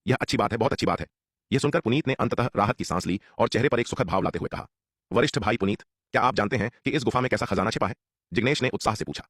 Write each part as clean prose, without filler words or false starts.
यह अच्छी बात है, बहुत अच्छी बात है। यह सुनकर पुनीत ने अंततः राहत की सांस ली और चेहरे पर एक सुखद भाव लाते हुए कहा, वरिष्ठ भाई पुनीत, क्या आप जानते हैं कि इस गुफा में कैसा खजाना छिपा है? जिग्नेश ने उत्साह से पूछा।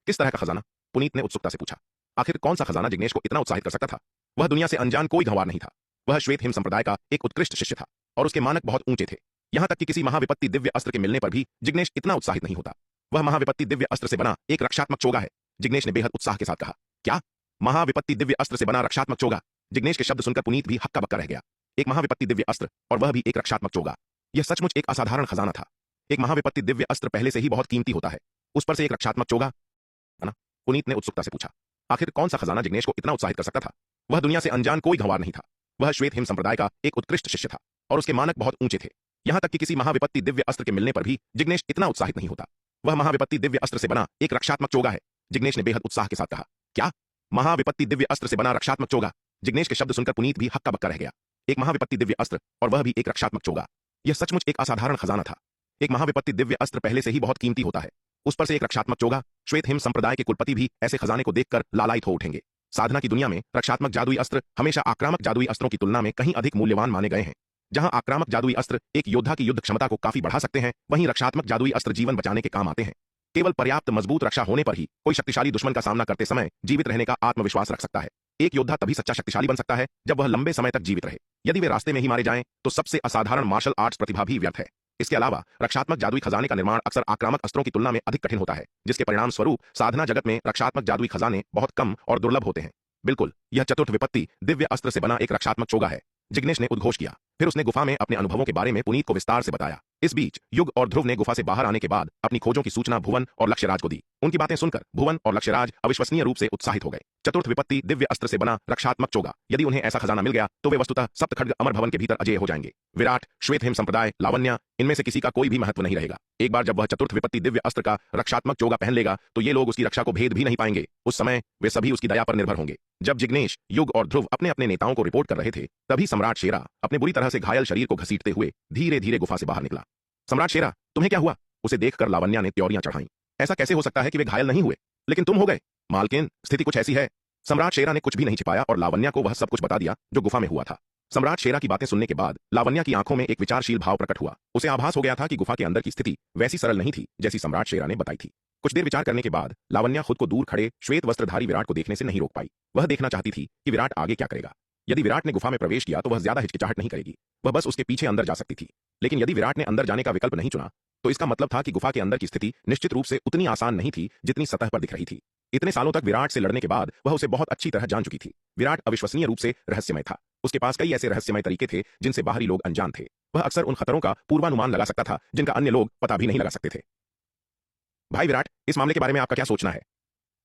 किस तरह का खजाना? पुनीत ने उत्सुकता से पूछा। आखिर कौन सा खजाना जिग्नेश को इतना उत्साहित कर सकता था? वह दुनिया से अनजान कोई गंवार नहीं था। वह श्वेत हिम संप्रदाय का एक उत्कृष्ट शिष्य था और उसके मानक बहुत ऊंचे थे। यहां तक कि किसी महाविपत्ति दिव्य अस्त्र के मिलने पर भी जिग्नेश इतना उत्साहित नहीं होता। वह महाविपत्ति दिव्य अस्त्र से बना एक रक्षात्मक चोगा है। जिग्नेश ने बेहद उत्साह के साथ कहा। क्या? महाविपत्ति दिव्य अस्त्र से बना रक्षात्मक चोगा? जिग्नेश के शब्द सुनकर पुनीत भी हक्का बक्का रह गया। एक महाविपत्ति दिव्य अस्त्र और वह भी एक रक्षात्मक चोगा। यह सचमुच एक असाधारण खजाना था। एक महाविपत्ति दिव्य अस्त्र पहले से ही बहुत कीमती होता है, उस पर से एक रक्षात्मक चोगा, है ना? पुनीत ने उत्सुकता से पूछा। आखिर कौन सा खजाना जिग्नेश को इतना उत्साहित कर सकता था? वह दुनिया से अनजान कोई गंवार नहीं था। वह श्वेत हिम संप्रदाय का एक उत्कृष्ट शिष्य था और उसके मानक बहुत ऊंचे थे। यहां तक कि किसी महाविपत्ति दिव्य अस्त्र के मिलने पर भी जिग्नेश इतना उत्साहित नहीं होता। वह महाविपत्ति दिव्य अस्त्र से बना एक रक्षात्मक चोगा है। जिग्नेश ने बेहद उत्साह के साथ कहा। क्या? महाविपत्ति दिव्य अस्त्र से बना रक्षात्मक चोगा? जिग्नेश के शब्द सुनकर पुनीत भी हक्का बक्का रह गया। एक महाविपत्ति दिव्य अस्त्र और वह भी एक रक्षात्मक चोगा। यह सचमुच एक असाधारण खजाना था। एक महाविपत्ति दिव्य अस्त्र पहले से ही बहुत कीमती होता है, उस पर से एक रक्षात्मक चोगा। श्वेत हिम संप्रदाय के कुलपति भी ऐसे खजाने को देखकर लालायित हो उठेंगे। साधना की दुनिया में रक्षात्मक जादुई अस्त्र हमेशा आक्रामक जादुई अस्त्रों की तुलना में कहीं अधिक मूल्यवान माने गए हैं। जहां आक्रामक जादुई अस्त्र एक योद्धा की युद्ध क्षमता को काफी बढ़ा सकते हैं, वहीं रक्षात्मक जादुई अस्त्र जीवन बचाने के काम आते हैं। केवल पर्याप्त मजबूत रक्षा होने पर ही कोई शक्तिशाली दुश्मन का सामना करते समय जीवित रहने का आत्मविश्वास रख सकता है। एक योद्धा तभी सच्चा शक्तिशाली बन सकता है जब वह लंबे समय तक जीवित रहे। यदि वे रास्ते में ही मारे जाएं, तो सबसे असाधारण मार्शल आर्ट्स प्रतिभा भी व्यर्थ है। इसके अलावा रक्षात्मक जादुई खजाने का निर्माण अक्सर आक्रामक अस्त्रों की तुलना में अधिक कठिन होता है, जिसके परिणाम स्वरूप साधना जगत में रक्षात्मक जादुई खजाने बहुत कम और दुर्लभ होते हैं। बिल्कुल, यह चतुर्थ विपत्ति दिव्य अस्त्र से बना एक रक्षात्मक चोगा है, जिग्नेश ने उद्घोष किया। फिर उसने गुफा में अपने अनुभवों के बारे में पुनीत को विस्तार से बताया। इस बीच युग और ध्रुव ने गुफा से बाहर आने के बाद अपनी खोजों की सूचना भुवन और लक्ष्यराज को दी। उनकी बातें सुनकर भुवन और लक्ष्यराज अविश्वसनीय रूप से उत्साहित हो गए। चतुर्थ विपत्ति दिव्य अस्त्र से बना रक्षात्मक चोगा, यदि उन्हें ऐसा खजाना मिल गया तो वे वस्तुतः सप्तखड्ग अमर भवन के भीतर अजय हो जाएंगे। विराट, श्वेत हिम संप्रदाय, लावण्या, इनमें से किसी का कोई भी महत्व नहीं रहेगा। एक बार जब वह चतुर्थ विपत्ति दिव्य अस्त्र का रक्षात्मक चोगा पहन लेगा तो ये लोग उसकी रक्षा को भेद भी नहीं पाएंगे। उस समय वे सभी उसकी दया पर निर्भर होंगे। जब जिग्नेश, युग और ध्रुव अपने अपने नेताओं को रिपोर्ट कर रहे थे, तभी सम्राट शेरा अपने बुरी तरह से घायल शरीर को घसीटते हुए धीरे धीरे गुफा से बाहर निकला। सम्राट शेरा, तुम्हें क्या हुआ? उसे देखकर लावण्या ने त्योरियां चढ़ाई। ऐसा कैसे हो सकता है कि वे घायल नहीं हुए, लेकिन तुम हो गए? मालकिन, स्थिति कुछ ऐसी है। सम्राट शेरा ने कुछ भी नहीं छिपाया और लावण्या को वह सब कुछ बता दिया जो गुफा में हुआ था। सम्राट शेरा की बातें सुनने के बाद लावण्या की आंखों में एक विचारशील भाव प्रकट हुआ। उसे आभास हो गया था कि गुफा के अंदर की स्थिति वैसी सरल नहीं थी जैसी सम्राट शेरा ने बताई थी। कुछ देर विचार करने के बाद लावण्या खुद को दूर खड़े श्वेत वस्त्रधारी विराट को देखने से नहीं रोक पाई। वह देखना चाहती थी कि विराट आगे क्या करेगा। यदि विराट ने गुफा में प्रवेश किया तो वह ज्यादा हिचकिचाहट नहीं करेगी, वह बस उसके पीछे अंदर जा सकती थी। लेकिन यदि विराट ने अंदर जाने का विकल्प नहीं चुना तो इसका मतलब था कि गुफा के अंदर की स्थिति निश्चित रूप से उतनी आसान नहीं थी जितनी सतह पर दिख रही थी। इतने सालों तक विराट से लड़ने के बाद वह उसे बहुत अच्छी तरह जान चुकी थी। विराट अविश्वसनीय रूप से रहस्यमय था। उसके पास कई ऐसे रहस्यमय तरीके थे जिनसे बाहरी लोग अनजान थे। वह अक्सर उन खतरों का पूर्वानुमान लगा सकता था जिनका अन्य लोग पता भी नहीं लगा सकते थे। भाई विराट, इस मामले के बारे में आपका क्या सोचना है?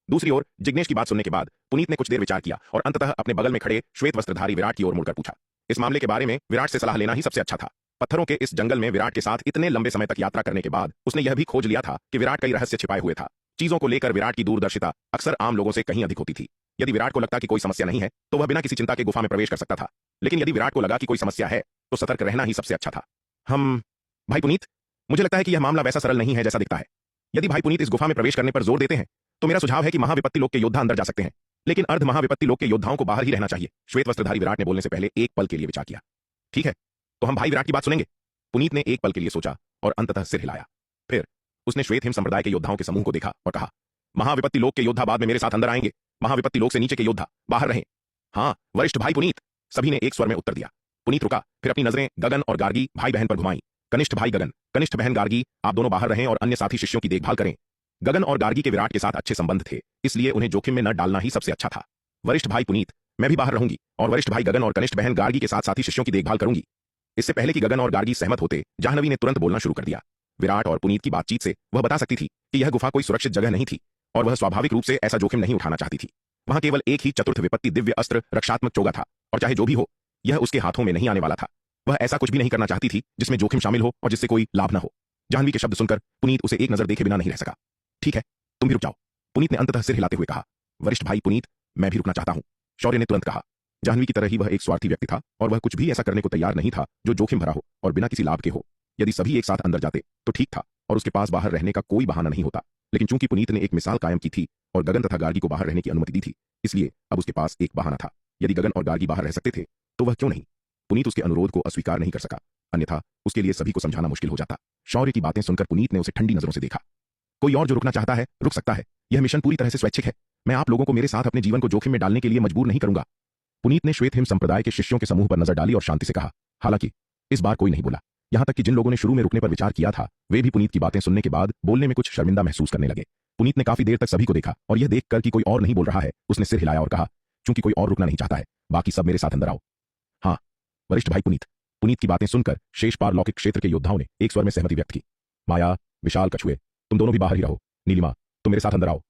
दूसरी ओर जिग्नेश की बात सुनने के बाद पुनीत ने कुछ देर विचार किया और अंततः अपने बगल में खड़े श्वेत वस्त्रधारी विराट की ओर मुड़कर पूछा। इस मामले के बारे में विराट से सलाह लेना ही सबसे अच्छा था। पत्थरों के इस जंगल में विराट के साथ इतने लंबे समय तक यात्रा करने के बाद उसने यह भी खोज लिया था कि विराट कई रहस्य छिपाए हुए था। चीजों को लेकर विराट की दूरदर्शिता अक्सर आम लोगों से कहीं अधिक होती थी। यदि विराट को लगता कि कोई समस्या नहीं है तो वह बिना किसी चिंता के गुफा में प्रवेश कर सकता था, लेकिन यदि विराट को लगा कि कोई समस्या है तो सतर्क रहना ही सबसे अच्छा था। भाई पुनीत, मुझे लगता है कि यह मामला वैसा सरल नहीं है जैसा दिखता है। यदि भाई पुनीत इस गुफा में प्रवेश करने पर जोर देते हैं तो मेरा सुझाव है कि महाविपत्ति लोक के योद्धा अंदर जा सकते हैं, लेकिन अर्ध महाविपत्ति लोक के योद्धाओं को बाहर ही रहना चाहिए। श्वेत वस्त्रधारी विराट ने बोलने से पहले एक पल के लिए विचार किया। ठीक है, तो हम भाई विराट की बात सुनेंगे। पुनीत ने एक पल के लिए सोचा और अंततः सिर हिलाया। फिर उसने श्वेत हिम संप्रदाय के योद्धाओं के समूह को देखा और कहा, महाविपत्ति लोक के योद्धा बाद में मेरे साथ अंदर आएंगे। महाविपत्ति लोक से नीचे के योद्धा बाहर रहें। हाँ वरिष्ठ भाई पुनीत, सभी ने एक स्वर में उत्तर दिया। पुनीत रुका, फिर अपनी नजरें गगन और गार्गी भाई बहन पर घुमाई। कनिष्ठ भाई गगन, कनिष्ठ बहन गार्गी, आप दोनों बाहर रहें और अन्य साथी शिष्यों की देखभाल करें। गगन और गार्गी के विराट के साथ अच्छे संबंध थे, इसलिए उन्हें जोखिम में न डालना ही सबसे अच्छा था। वरिष्ठ भाई पुनीत, मैं भी बाहर रहूंगी और वरिष्ठ भाई गगन और कनिष्ठ बहन गार्गी के साथ साथी शिष्यों की देखभाल करूंगी। इससे पहले कि गगन और गार्गी सहमत होते, जाह्नवी ने तुरंत बोलना शुरू कर दिया। विराट और पुनीत की बातचीत से वह बता सकती थी कि यह गुफा कोई सुरक्षित जगह नहीं थी और वह स्वाभाविक रूप से ऐसा जोखिम नहीं उठाना चाहती थी। वहां केवल एक ही चतुर्थ विपत्ति दिव्य अस्त्र रक्षात्मक चोगा था और चाहे जो भी हो, यह उसके हाथों में नहीं आने वाला था। वह ऐसा कुछ भी नहीं करना चाहती थी जिसमें जोखिम शामिल हो और जिससे कोई लाभ न हो। जाह्नवी के शब्द सुनकर पुनीत उसे एक नजर देखे बिना नहीं रह सका। ठीक है, तुम भी रुक जाओ, पुनीत ने अंततः सिर हिलाते हुए कहा। वरिष्ठ भाई पुनीत, मैं भी रुकना चाहता हूं, शौर्य ने तुरंत कहा। जाह्नवी की तरह ही वह एक स्वार्थी व्यक्ति था और वह कुछ भी ऐसा करने को तैयार नहीं था जो जोखिम भरा हो और बिना किसी लाभ के हो। यदि सभी एक साथ अंदर जाते तो ठीक था और उसके पास बाहर रहने का कोई बहाना नहीं होता, लेकिन चूंकि पुनीत ने एक मिसाल कायम की थी और गगन तथा गार्गी को बाहर रहने की अनुमति दी थी, इसलिए अब उसके पास एक बहाना था। यदि गगन और गार्गी बाहर रह सकते थे तो वह क्यों नहीं? पुनीत उसके अनुरोध को अस्वीकार नहीं कर सका, अन्यथा उसके लिए सभी को समझाना मुश्किल हो जाता। शौर्य की बातें सुनकर पुनीत ने उसे ठंडी नजरों से देखा। कोई और जो रुकना चाहता है रुक सकता है, यह मिशन पूरी तरह से स्वैच्छिक है। मैं आप लोगों को मेरे साथ अपने जीवन को जोखिम में डालने के लिए मजबूर नहीं करूंगा। पुनीत ने श्वेत हिम संप्रदाय के शिष्यों के समूह पर नजर डाली और शांति से कहा। हालांकि इस बार कोई नहीं बोला, यहां तक कि जिन लोगों ने शुरू में रुकने पर विचार किया था वे भी पुनीत की बातें सुनने के बाद बोलने में कुछ शर्मिंदा महसूस करने लगे। पुनीत ने काफी देर तक सभी को देखा और यह देखकर कि कोई और नहीं बोल रहा है, उसने सिर हिलाया और कहा, क्योंकि कोई और रुकना नहीं चाहता है, बाकी सब मेरे साथ अंदर आओ। हाँ, वरिष्ठ भाई पुनीत। पुनीत की बातें सुनकर शेष पारलौकिक क्षेत्र के योद्धाओं ने एक स्वर में सहमति व्यक्त की। माया, विशाल, कछुए, तुम दोनों भी बाहर ही रहो। नीलिमा, तुम मेरे साथ अंदर आओ।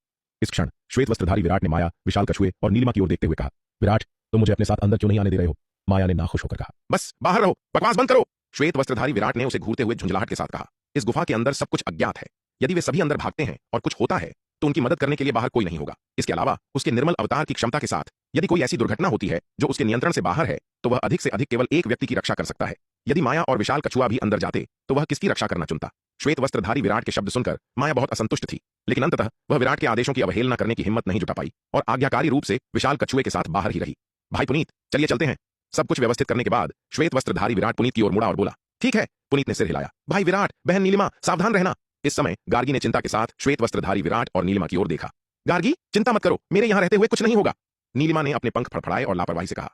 इस क्षण श्वेत वस्त्रधारी विराट ने माया, विशाल, कछुए और नीलिमा की ओर देखते हुए कहा, विराट, तुम मुझे अपने साथ अंदर क्यों नहीं आने दे रहे हो? माया ने नाखुश होकर कहा, बस बाहर रहो, बकवास बंद करो। श्वेत वस्त्रधारी विराट ने उसे घूरते हुए झुंझलाहट के साथ कहा, इस गुफा के अंदर सब कुछ अज्ञात है। यदि वे सभी अंदर भागते हैं और कुछ होता है तो उनकी मदद करने के लिए बाहर कोई नहीं होगा। इसके अलावा उसके निर्मल अवतार की क्षमता के साथ यदि कोई ऐसी दुर्घटना होती है जो उसके नियंत्रण से बाहर है तो वह अधिक से अधिक केवल एक व्यक्ति की रक्षा कर सकता है। यदि माया और विशाल, कछुआ भी अंदर जाते तो वह किसकी रक्षा करना चुनता? श्वेत वस्त्रधारी विराट के शब्द सुनकर माया बहुत असंतुष्ट थी, लेकिन अंततः वह विराट के आदेशों की अवहेलना करने की हिम्मत नहीं जुटा पाई और आज्ञाकारी रूप से विशाल, कछुए के साथ बाहर ही रही। भाई पुनीत, चलिए चलते हैं। सब कुछ व्यवस्थित करने के बाद श्वेत वस्त्रधारी विराट पुनीत की ओर मुड़ा और बोला, ठीक है। पुनीत ने सिर हिलाया। भाई विराट, बहन नीलिमा, सावधान रहना। इस समय गार्गी ने चिंता के साथ श्वेत वस्त्रधारी विराट और नीलिमा की ओर देखा। गार्गी, चिंता मत करो, मेरे यहां रहते हुए कुछ नहीं होगा। नीलिमा ने अपने पंख फड़फड़ाए और लापरवाही से कहा।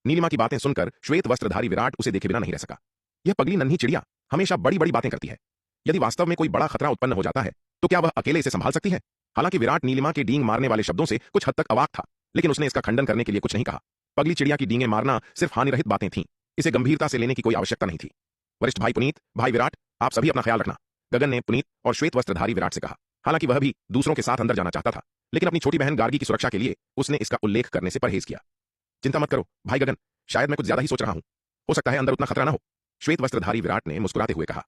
नीलिमा की बातें सुनकर श्वेत वस्त्रधारी विराट उसे देखे बिना नहीं रह सका। यह पगली नन्ही चिड़िया हमेशा बड़ी बड़ी बातें करती है। यदि वास्तव में कोई बड़ा खतरा उत्पन्न हो जाता है तो क्या वह अकेले इसे संभाल सकती है? हालांकि विराट नीलिमा के डींग मारने वाले शब्दों से कुछ हद तक अवाक था, लेकिन उसने इसका खंडन करने के लिए कुछ नहीं कहा। पगली चिड़िया की डींगे मारना सिर्फ हानिरहित बातें थीं, इसे गंभीरता से लेने की कोई आवश्यकता नहीं थी। वरिष्ठ भाई पुनीत, भाई विराट, आप सभी अपना ख्याल रखना, गगन ने पुनीत और श्वेत वस्त्रधारी विराट से कहा। हालांकि वह भी दूसरों के साथ अंदर जाना चाहता था, लेकिन अपनी छोटी बहन गार्गी की सुरक्षा के लिए उसने इसका उल्लेख करने से परहेज किया। चिंता मत करो भाई गगन, शायद मैं कुछ ज्यादा ही सोच रहा हूं, हो सकता है अंदर उतना खतरा ना हो। श्वेत वस्त्रधारी विराट ने मुस्कुराते हुए कहा।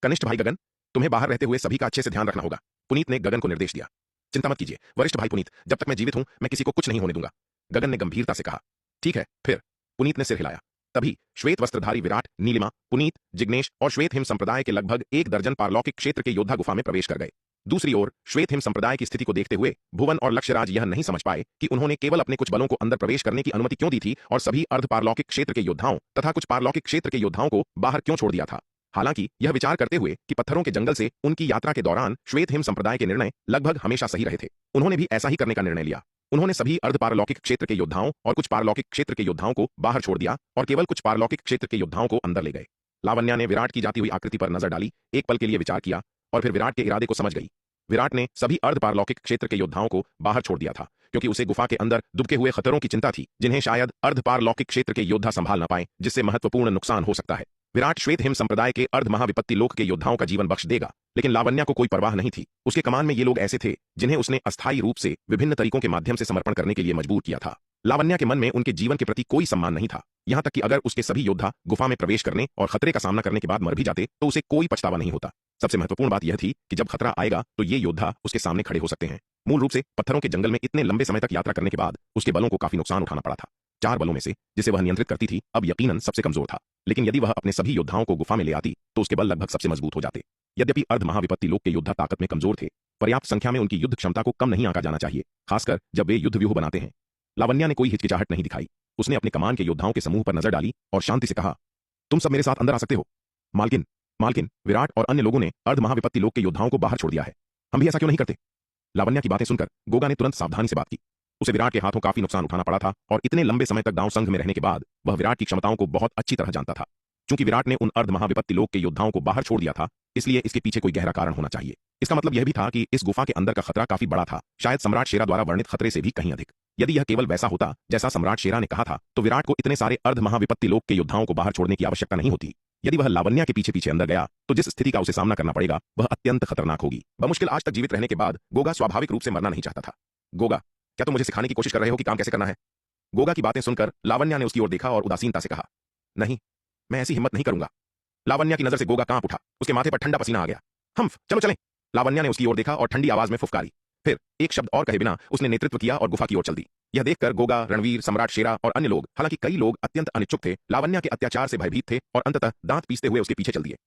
कनिष्ठ भाई गगन, तुम्हें बाहर रहते हुए सभी का अच्छे से ध्यान रखना होगा, पुनीत ने गगन को निर्देश दिया। चिंता मत कीजिए वरिष्ठ भाई पुनीत, जब तक मैं जीवित हूं मैं किसी को कुछ नहीं होने दूंगा, गगन ने गंभीरता से कहा। ठीक है फिर, पुनीत ने सिर हिलाया। तभी श्वेत वस्त्रधारी विराट, नीलिमा, पुनीत, जिग्नेश और श्वेत हिम संप्रदाय के लगभग 1 दर्जन पारलौकिक क्षेत्र के योद्धा गुफा में प्रवेश कर गए। दूसरी ओर श्वेत हिम संप्रदाय की स्थिति को देखते हुए भुवन और लक्ष्यराज यह नहीं समझ पाए कि उन्होंने केवल अपने कुछ बलों को अंदर प्रवेश करने की अनुमति क्यों दी थी और सभी अर्ध पारलौकिक क्षेत्र के योद्धाओं तथा कुछ पारलौकिक क्षेत्र के योद्धाओं को बाहर क्यों छोड़ दिया था। हालांकि यह विचार करते हुए कि पत्थरों के जंगल से उनकी यात्रा के दौरान श्वेत हिम संप्रदाय के निर्णय लगभग हमेशा सही रहे थे, उन्होंने भी ऐसा ही करने का निर्णय लिया। उन्होंने सभी अर्ध पारलौकिक क्षेत्र के योद्धाओं और कुछ पारलौकिक क्षेत्र के योद्धाओं को बाहर छोड़ दिया और केवल कुछ पारलौकिक क्षेत्र के योद्धाओं को अंदर ले गए। लावण्या ने विराट की जाती हुई आकृति पर नजर डाली, एक पल के लिए विचार किया और फिर विराट के इरादे को समझ गई। विराट ने सभी अर्ध पारलौकिक क्षेत्र के योद्धाओं को बाहर छोड़ दिया था क्योंकि उसे गुफा के अंदर दुबके हुए खतरों की चिंता थी जिन्हें शायद अर्ध पारलौकिक क्षेत्र के योद्धा संभाल न पाए, जिससे महत्वपूर्ण नुकसान हो सकता है। विराट श्वेत हिम संप्रदाय के अर्ध महाविपत्ति लोक के योद्धाओं का जीवन बख्श देगा, लेकिन लावण्या को कोई परवाह नहीं थी। उसके कमान में ये लोग ऐसे थे जिन्हें उसने अस्थायी रूप से विभिन्न तरीकों के माध्यम से समर्पण करने के लिए मजबूर किया था। लावण्या के मन में उनके जीवन के प्रति कोई सम्मान नहीं था, यहां तक कि अगर उसके सभी योद्धा गुफा में प्रवेश करने और खतरे का सामना करने के बाद मर भी जाते तो उसे कोई पछतावा नहीं होता। सबसे महत्वपूर्ण बात यह थी कि जब खतरा आएगा तो ये योद्धा उसके सामने खड़े हो सकते हैं। मूल रूप से पत्थरों के जंगल में इतने लंबे समय तक यात्रा करने के बाद उसके बलों को काफी नुकसान उठाना पड़ा था। 4 बलों में से जिसे वह नियंत्रित करती थी अब यकीनन सबसे कमजोर था, लेकिन यदि वह अपने सभी योद्धाओं को गुफा में ले आती तो उसके बल लगभग सबसे मजबूत हो जाते। यद्यपि अर्ध महाविपत्ति लोक के योद्धा ताकत में कमजोर थे, पर्याप्त संख्या में उनकी युद्ध क्षमता को कम नहीं आंका जाना चाहिए, खासकर जब वे युद्ध व्यूह बनाते हैं। लावण्या ने कोई हिचकिचाहट नहीं दिखाई, उसने अपने कमान के योद्धाओं के समूह पर नजर डाली और शांति से कहा, तुम सब मेरे साथ अंदर आ सकते हो। मालकिन, मालकिन, विराट और अन्य लोगों ने अर्ध महाविपत्ति लोक के योद्धाओं को बाहर छोड़ दिया है, हम भी ऐसा क्यों नहीं करते? लावण्या की बातें सुनकर गोगा ने तुरंत सावधानी से बात की। उसे विराट के हाथों काफी नुकसान उठाना पड़ा था और इतने लंबे समय तक दांव संघ में रहने के बाद वह विराट की क्षमताओं को बहुत अच्छी तरह जानता था। चूंकि विराट ने उन अर्ध महाविपत्ति लोक के योद्धाओं को बाहर छोड़ दिया था, इसलिए इसके पीछे कोई गहरा कारण होना चाहिए। इसका मतलब यह भी था कि इस गुफा के अंदर का खतरा काफी बड़ा था, शायद सम्राट शेरा द्वारा वर्णित खतरे से भी कहीं अधिक। यदि यह केवल वैसा होता जैसा सम्राट शेरा ने कहा था तो विराट को इतने सारे अर्ध महाविपत्ति लोक के योद्धाओं को बाहर छोड़ने की आवश्यकता नहीं होती। यदि वह लावण्या के पीछे पीछे अंदर गया तो जिस स्थिति का उसे सामना करना पड़ेगा वह अत्यंत खतरनाक होगी। बमुश्किल आज तक जीवित रहने के बाद गोगा स्वाभाविक रूप से मरना नहीं चाहता था। गोगा, क्या तुम मुझे सिखाने की कोशिश कर रहे हो कि काम कैसे करना है? गोगा की बातें सुनकर लावण्या ने उसकी ओर देखा और उदासीनता से कहा, नहीं, मैं ऐसी हिम्मत नहीं करूंगा। लावण्या की नजर से गोगा कांप उठा, उसके माथे पर ठंडा पसीना आ गया। हम्फ, चलो चलें। लावण्या ने उसकी ओर देखा और ठंडी आवाज में फुफकारी, फिर एक शब्द और कहे बिना उसने नेतृत्व किया और गुफा की ओर चल दी। यह देखकर गोगा, रणवीर, सम्राट शेरा और अन्य लोग, हालांकि कई लोग अत्यंत अनिच्छुक थे, लावण्या के अत्याचार से भयभीत थे और अंततः दांत पीसते हुए उसके पीछे चल दिए।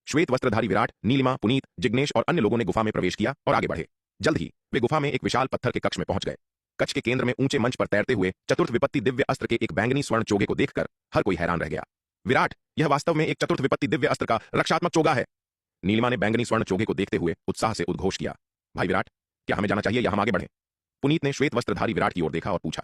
श्वेत वस्त्रधारी विराट, नीलिमा, पुनीत, जिग्नेश और अन्य लोगों ने गुफा में प्रवेश किया और आगे बढ़े। जल्द ही वे गुफा में एक विशाल पत्थर के कक्ष में पहुंच गए। कक्ष के केंद्र में ऊंचे मंच पर तैरते हुए चतुर्थ विपत्ति दिव्य अस्त्र के एक बैंगनी स्वर्ण चोगे को देखकर हर कोई हैरान रह गया। विराट, यह वास्तव में एक चतुर्थ विपत्ति दिव्य अस्त्र का रक्षात्मक चोगा है। नीलिमा ने बैंगनी स्वर्ण चोगे को देखते हुए उत्साह से उद्घोष किया। भाई विराट, क्या हमें जाना चाहिए या हम आगे बढ़ें? पुनीत ने श्वेत वस्त्रधारी विराट की ओर देखा और पूछा।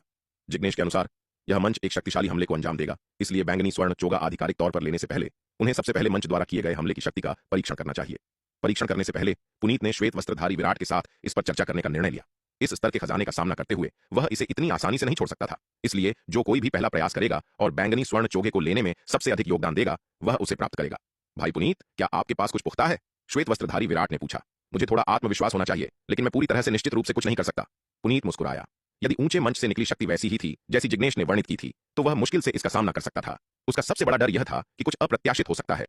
जिग्नेश के अनुसार यह मंच एक शक्तिशाली हमले को अंजाम देगा, इसलिए बैंगनी स्वर्ण चोगा आधिकारिक तौर पर लेने से पहले उन्हें सबसे पहले मंच द्वारा किए गए हमले की शक्ति का परीक्षण करना चाहिए। परीक्षण करने से पहले पुनीत ने श्वेत वस्त्रधारी विराट के साथ इस पर चर्चा करने का निर्णय लिया। इस स्तर के खजाने का सामना करते हुए वह इसे इतनी आसानी से नहीं छोड़ सकता था, इसलिए जो कोई भी पहला प्रयास करेगा और बैंगनी स्वर्ण चोगे को लेने में सबसे अधिक योगदान देगा वह उसे प्राप्त करेगा। भाई पुनीत, क्या आपके पास कुछ पुख्ता है? श्वेत वस्त्रधारी विराट ने पूछा। मुझे थोड़ा आत्मविश्वास होना चाहिए, लेकिन मैं पूरी तरह से निश्चित रूप से कुछ नहीं कर सकता। पुनीत मुस्कुराया। यदि ऊंचे मंच से निकली शक्ति वैसी ही थी जैसी जिग्नेश ने वर्णित की थी तो वह मुश्किल से इसका सामना कर सकता था। उसका सबसे बड़ा डर यह था कि कुछ अप्रत्याशित हो सकता है।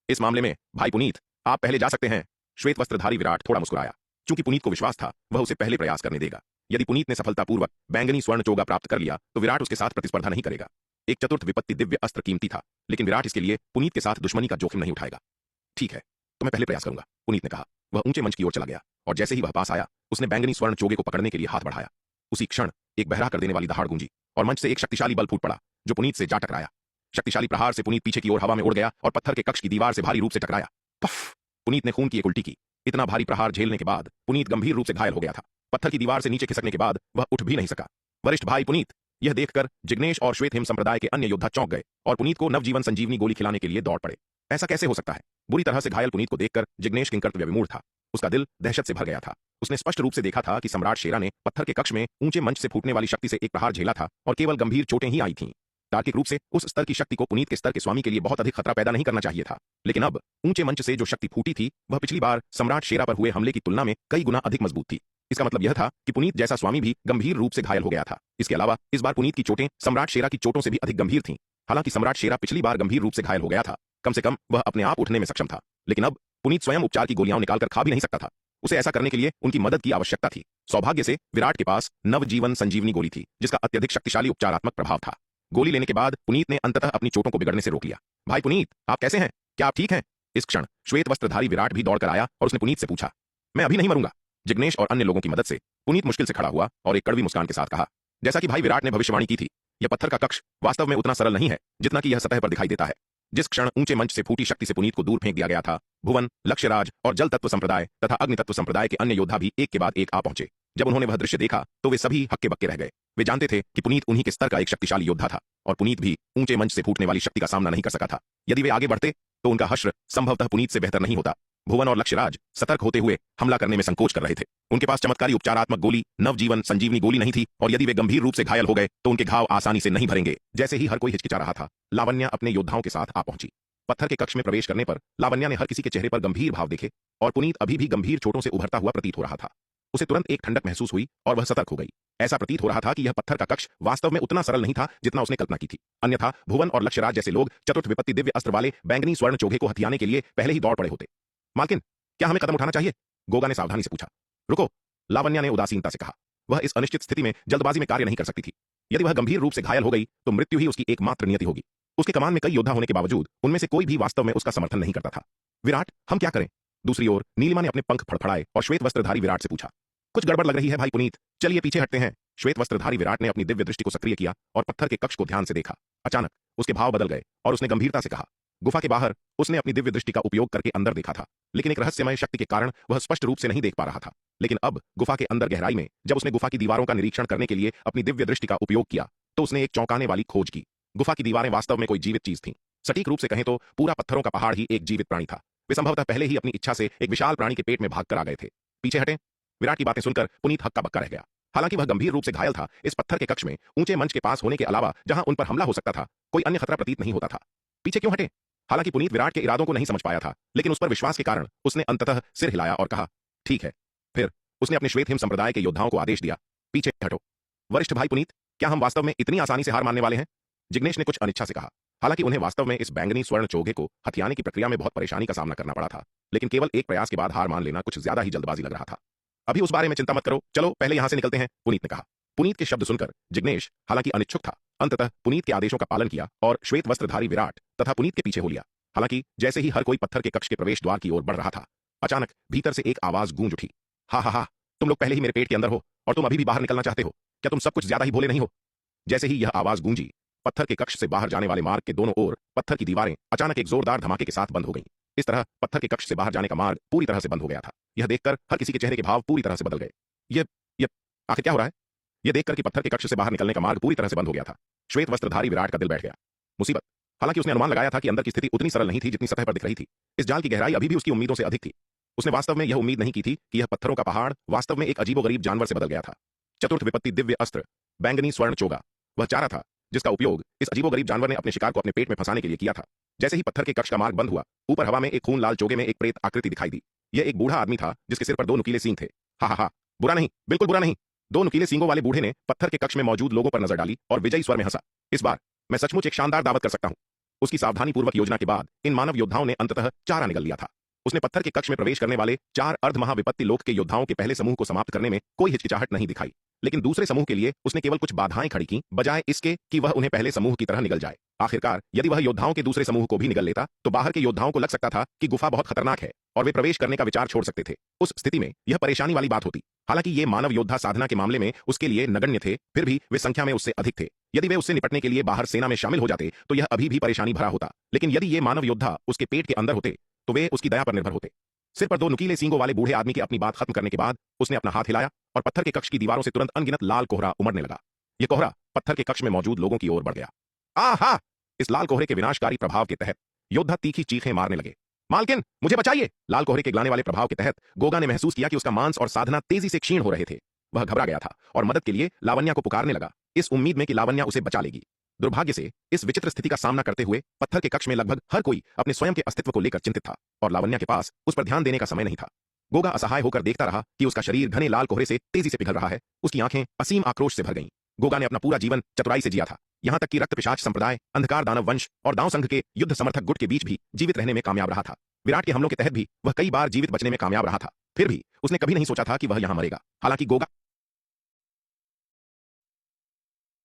इस मामले में भाई पुनीत, आप पहले जा सकते हैं। श्वेत वस्त्रधारी विराट थोड़ा मुस्कुराया। चूंकि पुनीत को विश्वास था वह उसे पहले प्रयास करने देगा। यदि पुनीत ने सफलतापूर्वक बैंगनी स्वर्ण चोगा प्राप्त कर लिया तो विराट उसके साथ प्रतिस्पर्धा नहीं करेगा। एक चतुर्थ विपत्ति दिव्य अस्त्र कीमती था, लेकिन विराट इसके लिए पुनीत के साथ दुश्मनी का जोखिम नहीं उठाएगा। ठीक है, तो मैं पहले प्रयास करूंगा, पुनीत ने कहा। वह ऊंचे मंच की ओर चला गया और जैसे ही वह पास आया उसने बैंगनी स्वर्ण चोगे को पकड़ने के लिए हाथ बढ़ाया। उसी क्षण एक बहरा कर देने वाली दहाड़ गूंजी और मंच से एक शक्तिशाली बल फूट पड़ा जो पुनीत से जा टकराया। शक्तिशाली प्रहार से पुनीत पीछे की ओर हवा में उड़ गया और पत्थर के कक्ष की दीवार से भारी रूप से टकराया। पफ! पुनीत ने खून की एक उल्टी की। इतना भारी प्रहार झेलने के बाद पुनीत गंभीर रूप से घायल हो गया था। पत्थर की दीवार से नीचे खिसकने के बाद वह उठ भी नहीं सका। वरिष्ठ भाई पुनीत, यह देखकर जिग्नेश और श्वेत हिम संप्रदाय के अन्य योद्धा चौंक गए और पुनीत को नवजीवन संजीवनी गोली खिलाने के लिए दौड़ पड़े। ऐसा कैसे हो सकता है? बुरी तरह से घायल पुनीत को देखकर जिग्नेश किंकर्तव्य विमूढ़ था। उसका दिल दहशत से भर गया था। उसने स्पष्ट रूप से देखा था कि सम्राट शेरा ने पत्थर के कक्ष में ऊंचे मंच से फूटने वाली शक्ति से एक प्रहार झेला था और केवल गंभीर चोटें ही आई थीं। तार्किक रूप से उस स्तर की शक्ति को पुनीत के स्तर के स्वामी के लिए बहुत अधिक खतरा पैदा नहीं करना चाहिए था, लेकिन अब ऊंचे मंच से जो शक्ति फूटी थी वह पिछली बार सम्राट शेरा पर हुए हमले की तुलना में कई गुना अधिक मजबूत थी। इसका मतलब यह था कि पुनीत जैसा स्वामी भी गंभीर रूप से घायल हो गया था। इसके अलावा इस बार पुनीत की चोटें सम्राट शेरा की चोटों से भी अधिक गंभीर थीं। हालांकि सम्राट शेरा पिछली बार गंभीर रूप से घायल हो गया था, कम से कम वह अपने आप उठने में सक्षम था, लेकिन अब पुनीत स्वयं उपचार की गोलियां निकालकर खा भी नहीं सकता था। उसे ऐसा करने के लिए उनकी मदद की आवश्यकता थी। सौभाग्य से विराट के पास नवजीवन संजीवनी गोली थी जिसका अत्यधिक शक्तिशाली उपचारात्मक प्रभाव था। गोली लेने के बाद पुनीत ने अंततः अपनी चोटों को बिगड़ने से रोक लिया। भाई पुनीत, आप कैसे हैं? क्या आप ठीक हैं? इस क्षण श्वेत वस्त्रधारी विराट भी दौड़कर आया और उसने पुनीत से पूछा। मैं अभी नहीं मरूंगा। जिग्नेश और अन्य लोगों की मदद से पुनीत मुश्किल से खड़ा हुआ और एक कड़वी मुस्कान के साथ कहा, जैसा कि भाई विराट ने भविष्यवाणी की थी, यह पत्थर का कक्ष वास्तव में उतना सरल नहीं है जितना कि यह सतह पर दिखाई देता है। जिस क्षण ऊंचे मंच से फूटी शक्ति से पुनीत को दूर फेंक दिया गया था, भुवन, लक्ष्यराज और जल तत्व संप्रदाय तथा अग्नि तत्व संप्रदाय के अन्य योद्धा भी एक के बाद एक आ पहुंचे। जब उन्होंने वह दृश्य देखा तो वे सभी हक्के बक्के रह गए। वे जानते थे कि पुनीत उन्हीं के स्तर का एक शक्तिशाली योद्धा था और पुनीत भी ऊंचे मंच से फूटने वाली शक्ति का सामना नहीं कर सका था। यदि वे आगे बढ़ते तो उनका हश्र संभवतः पुनीत से बेहतर नहीं होता। भुवन और लक्ष्यराज सतर्क होते हुए हमला करने में संकोच कर रहे थे। उनके पास चमत्कारी उपचारात्मक गोली नवजीवन संजीवनी गोली नहीं थी और यदि वे गंभीर रूप से घायल हो गए तो उनके घाव आसानी से नहीं भरेंगे। जैसे ही हर कोई हिचकिचा रहा था, लावण्या अपने योद्धाओं के साथ आ पहुंची। पत्थर के कक्ष में प्रवेश करने पर लावण्या ने हर किसी के चेहरे पर गंभीर भाव देखे और पुनीत अभी भी गंभीर चोटों से उभरता हुआ प्रतीत हो रहा था। उसे तुरंत एक ठंडक महसूस हुई और वह सतर्क हो गई। ऐसा प्रतीत हो रहा था कि यह पत्थर का कक्ष वास्तव में उतना सरल नहीं था जितना उसने कल्पना की थी। अन्यथा भुवन और लक्ष्यराज जैसे लोग चतुर्थ विपत्ति दिव्य अस्त्र वाले बैंगनी स्वर्ण चोगे को हथियाने के लिए पहले ही दौड़ पड़े होते। मालकिन, क्या हमें कदम उठाना चाहिए? गोगा ने सावधानी से पूछा। रुको, लावण्या ने उदासीनता से कहा। वह इस अनिश्चित स्थिति में जल्दबाजी में कार्य नहीं कर सकती थी। यदि वह गंभीर रूप से घायल हो गई तो मृत्यु ही उसकी एकमात्र नियति होगी। उसके कमान में कई योद्धा होने के बावजूद उनमें से कोई भी वास्तव में उसका समर्थन नहीं करता था। विराट, हम क्या करें? दूसरी ओर नीलिमा ने अपने पंख फड़फड़ाए और श्वेत वस्त्रधारी विराट से पूछा। कुछ गड़बड़ लग रही है भाई पुनीत, चलिए पीछे हटते हैं। श्वेत वस्त्रधारी विराट ने अपनी दिव्य दृष्टि को सक्रिय किया और पत्थर के कक्ष को ध्यान से देखा। अचानक उसके भाव बदल गए और उसने गंभीरता से कहा। गुफा के बाहर उसने अपनी दिव्य दृष्टि का उपयोग करके अंदर देखा था, लेकिन एक रहस्यमय शक्ति के कारण वह स्पष्ट रूप से नहीं देख पा रहा था। लेकिन अब गुफा के अंदर गहराई में जब उसने गुफा की दीवारों का निरीक्षण करने के लिए अपनी दिव्य दृष्टि का उपयोग किया तो उसने एक चौंकाने वाली खोज की। गुफा की दीवारें वास्तव में कोई जीवित चीज थीं। सटीक रूप से कहें तो पूरा पत्थरों का पहाड़ ही एक जीवित प्राणी था। वे संभवतः पहले ही अपनी इच्छा से एक विशाल प्राणी के पेट में भाग कर आ गए थे। पीछे हटें। विराट की बातें सुनकर पुनीत हक्का बक्का रह गया। हालांकि वह गंभीर रूप से घायल था, इस पत्थर के कक्ष में ऊंचे मंच के पास होने के अलावा जहां उन पर हमला हो सकता था कोई अन्य खतरा प्रतीत नहीं होता था। पीछे क्यों हटे? हालांकि पुनीत विराट के इरादों को नहीं समझ पाया था, लेकिन उस पर विश्वास के कारण उसने अंततः सिर हिलाया और कहा, ठीक है। फिर उसने अपने श्वेत हिम संप्रदाय के योद्धाओं को आदेश दिया, पीछे हटो। वरिष्ठ भाई पुनीत, क्या हम वास्तव में इतनी आसानी से हार मानने वाले हैं? जिग्नेश ने कुछ अनिच्छा से कहा। हालांकि उन्हें वास्तव में इस बैंगनी स्वर्ण चोगे को हथियाने की प्रक्रिया में बहुत परेशानी का सामना करना पड़ा था, लेकिन केवल एक प्रयास के बाद हार मान लेना कुछ ज्यादा ही जल्दबाजी लग रहा था। अभी उस बारे में चिंता मत करो, चलो पहले यहां से निकलते हैं, पुनीत ने कहा। पुनीत के शब्द सुनकर जिग्नेश, हालांकि अनिच्छुक था, अंततः पुनीत के आदेशों का पालन किया और श्वेत वस्त्रधारी विराट तथा पुनीत के पीछे हो लिया। हालांकि जैसे ही हर कोई पत्थर के कक्ष के प्रवेश द्वार की ओर बढ़ रहा था, अचानक भीतर से एक आवाज गूंज उठी। हा हा हा, तुम लोग पहले ही मेरे पेट के अंदर हो और तुम अभी भी बाहर निकलना चाहते हो। क्या तुम सब कुछ ज्यादा ही भोले नहीं हो? जैसे ही यह आवाज गूंजी, पत्थर के कक्ष से बाहर जाने वाले मार्ग के दोनों ओर पत्थर की दीवारें अचानक एक जोरदार धमाके के साथ बंद हो गईं। इस तरह पत्थर के कक्ष से बाहर जाने का मार्ग पूरी तरह से बंद हो गया था। यह देखकर हर किसी के चेहरे के भाव पूरी तरह से बदल गए। ये आखिर क्या हो रहा है? यह देखकर कि पत्थर के कक्ष से बाहर निकलने का मार्ग पूरी तरह से बंद हो गया था, श्वेत वस्त्रधारी विराट का दिल बैठ गया। मुसीबत! हालांकि उसने अनुमान लगाया था कि अंदर की स्थिति उतनी सरल नहीं थी जितनी सतह पर दिख रही थी। इस जाल की गहराई अभी भी उसकी उम्मीदों से अधिक थी। उसने वास्तव में यह उम्मीद नहीं की थी कि यह पत्थरों का पहाड़ वास्तव में एक अजीबोगरीब जानवर से बदल गया था। चतुर्थ विपत्ति दिव्य अस्त्र, बैंगनी स्वर्ण चोगा, वह चारा था जिसका उपयोग इस अजीबोगरीब जानवर ने अपने शिकार को अपने पेट में फंसाने के लिए किया था। जैसे ही पत्थर के कक्ष का मार्ग बंद हुआ, ऊपर हवा में एक खून लाल चोगे में एक प्रेत आकृति दिखाई दी। यह एक बूढ़ा आदमी था जिसके सिर पर दो नुकीले सींग थे। हा हा हा, बुरा नहीं, बिल्कुल बुरा नहीं। दो नुकीले सींगों वाले बूढ़े ने पत्थर के कक्ष में मौजूद लोगों पर नजर डाली और विजयी स्वर में हंसा। इस बार मैं सचमुच एक शानदार दावत कर सकता हूं। उसकी सावधानीपूर्वक योजना के बाद इन मानव योद्धाओं ने अंततः चारा निगल लिया था। उसने पत्थर के कक्ष में प्रवेश करने वाले 4 अर्ध महाविपत्ति लोक के योद्धाओं के पहले समूह को समाप्त करने में कोई हिचकिचाहट नहीं दिखाई, लेकिन दूसरे समूह के लिए उसने केवल कुछ बाधाएं खड़ी की, बजाय इसके कि वह उन्हें पहले समूह की तरह निगल जाए। आखिरकार यदि वह योद्धाओं के दूसरे समूह को भी निगल लेता तो बाहर के योद्धाओं को लग सकता था कि गुफा बहुत खतरनाक है और वे प्रवेश करने का विचार छोड़ सकते थे। उस स्थिति में यह परेशानी वाली बात होती। हालांकि ये मानव योद्धा साधना के मामले में उसके लिए नगण्य थे, फिर भी वे संख्या में उससे अधिक थे। यदि वे उससे निपटने के लिए बाहर सेना में शामिल हो जाते तो यह अभी भी परेशानी भरा होता, लेकिन यदि ये मानव योद्धा उसके पेट के अंदर होते तो वे उसकी दया पर निर्भर होते। सिर पर दो नुकीले सींगों वाले बूढ़े आदमी की अपनी बात खत्म करने के बाद उसने अपना हाथ हिलाया और पत्थर के कक्ष की दीवारों से तुरंत अनगिनत लाल कोहरा उमड़ने लगा। यह कोहरा पत्थर के कक्ष में मौजूद लोगों की ओर बढ़ गया। आहा! इस लाल कोहरे के विनाशकारी प्रभाव के तहत योद्धा तीखी चीखें मारने लगे। मालकिन, मुझे बचाइए! लाल कोहरे के गिलाने वाले प्रभाव के तहत गोगा ने महसूस किया कि उसका मांस और साधना तेजी से क्षीण हो रहे थे। वह घबरा गया था और मदद के लिए लावण्या को पुकारने लगा, इस उम्मीद में कि लावण्या उसे बचा लेगी। दुर्भाग्य से इस विचित्र स्थिति का सामना करते हुए पत्थर के कक्ष में लगभग हर कोई अपने स्वयं के अस्तित्व को लेकर चिंतित था और लावण्या के पास उस पर ध्यान देने का समय नहीं था। गोगा असहाय होकर देखता रहा कि उसका शरीर घने लाल कोहरे से तेजी से पिघल रहा है। उसकी आंखें असीम आक्रोश से भर गईं। गोगा ने अपना पूरा जीवन चतुराई से जिया था, यहां तक कि रक्त पिशाच संप्रदाय, अंधकार दानव वंश और दांव संघ के युद्ध समर्थक गुट के बीच भी जीवित रहने में कामयाब रहा था। विराट के हमलों के तहत भी वह कई बार जीवित बचने में कामयाब रहा था, फिर भी उसने कभी नहीं सोचा था कि वह यहां मरेगा। हालांकि गोगा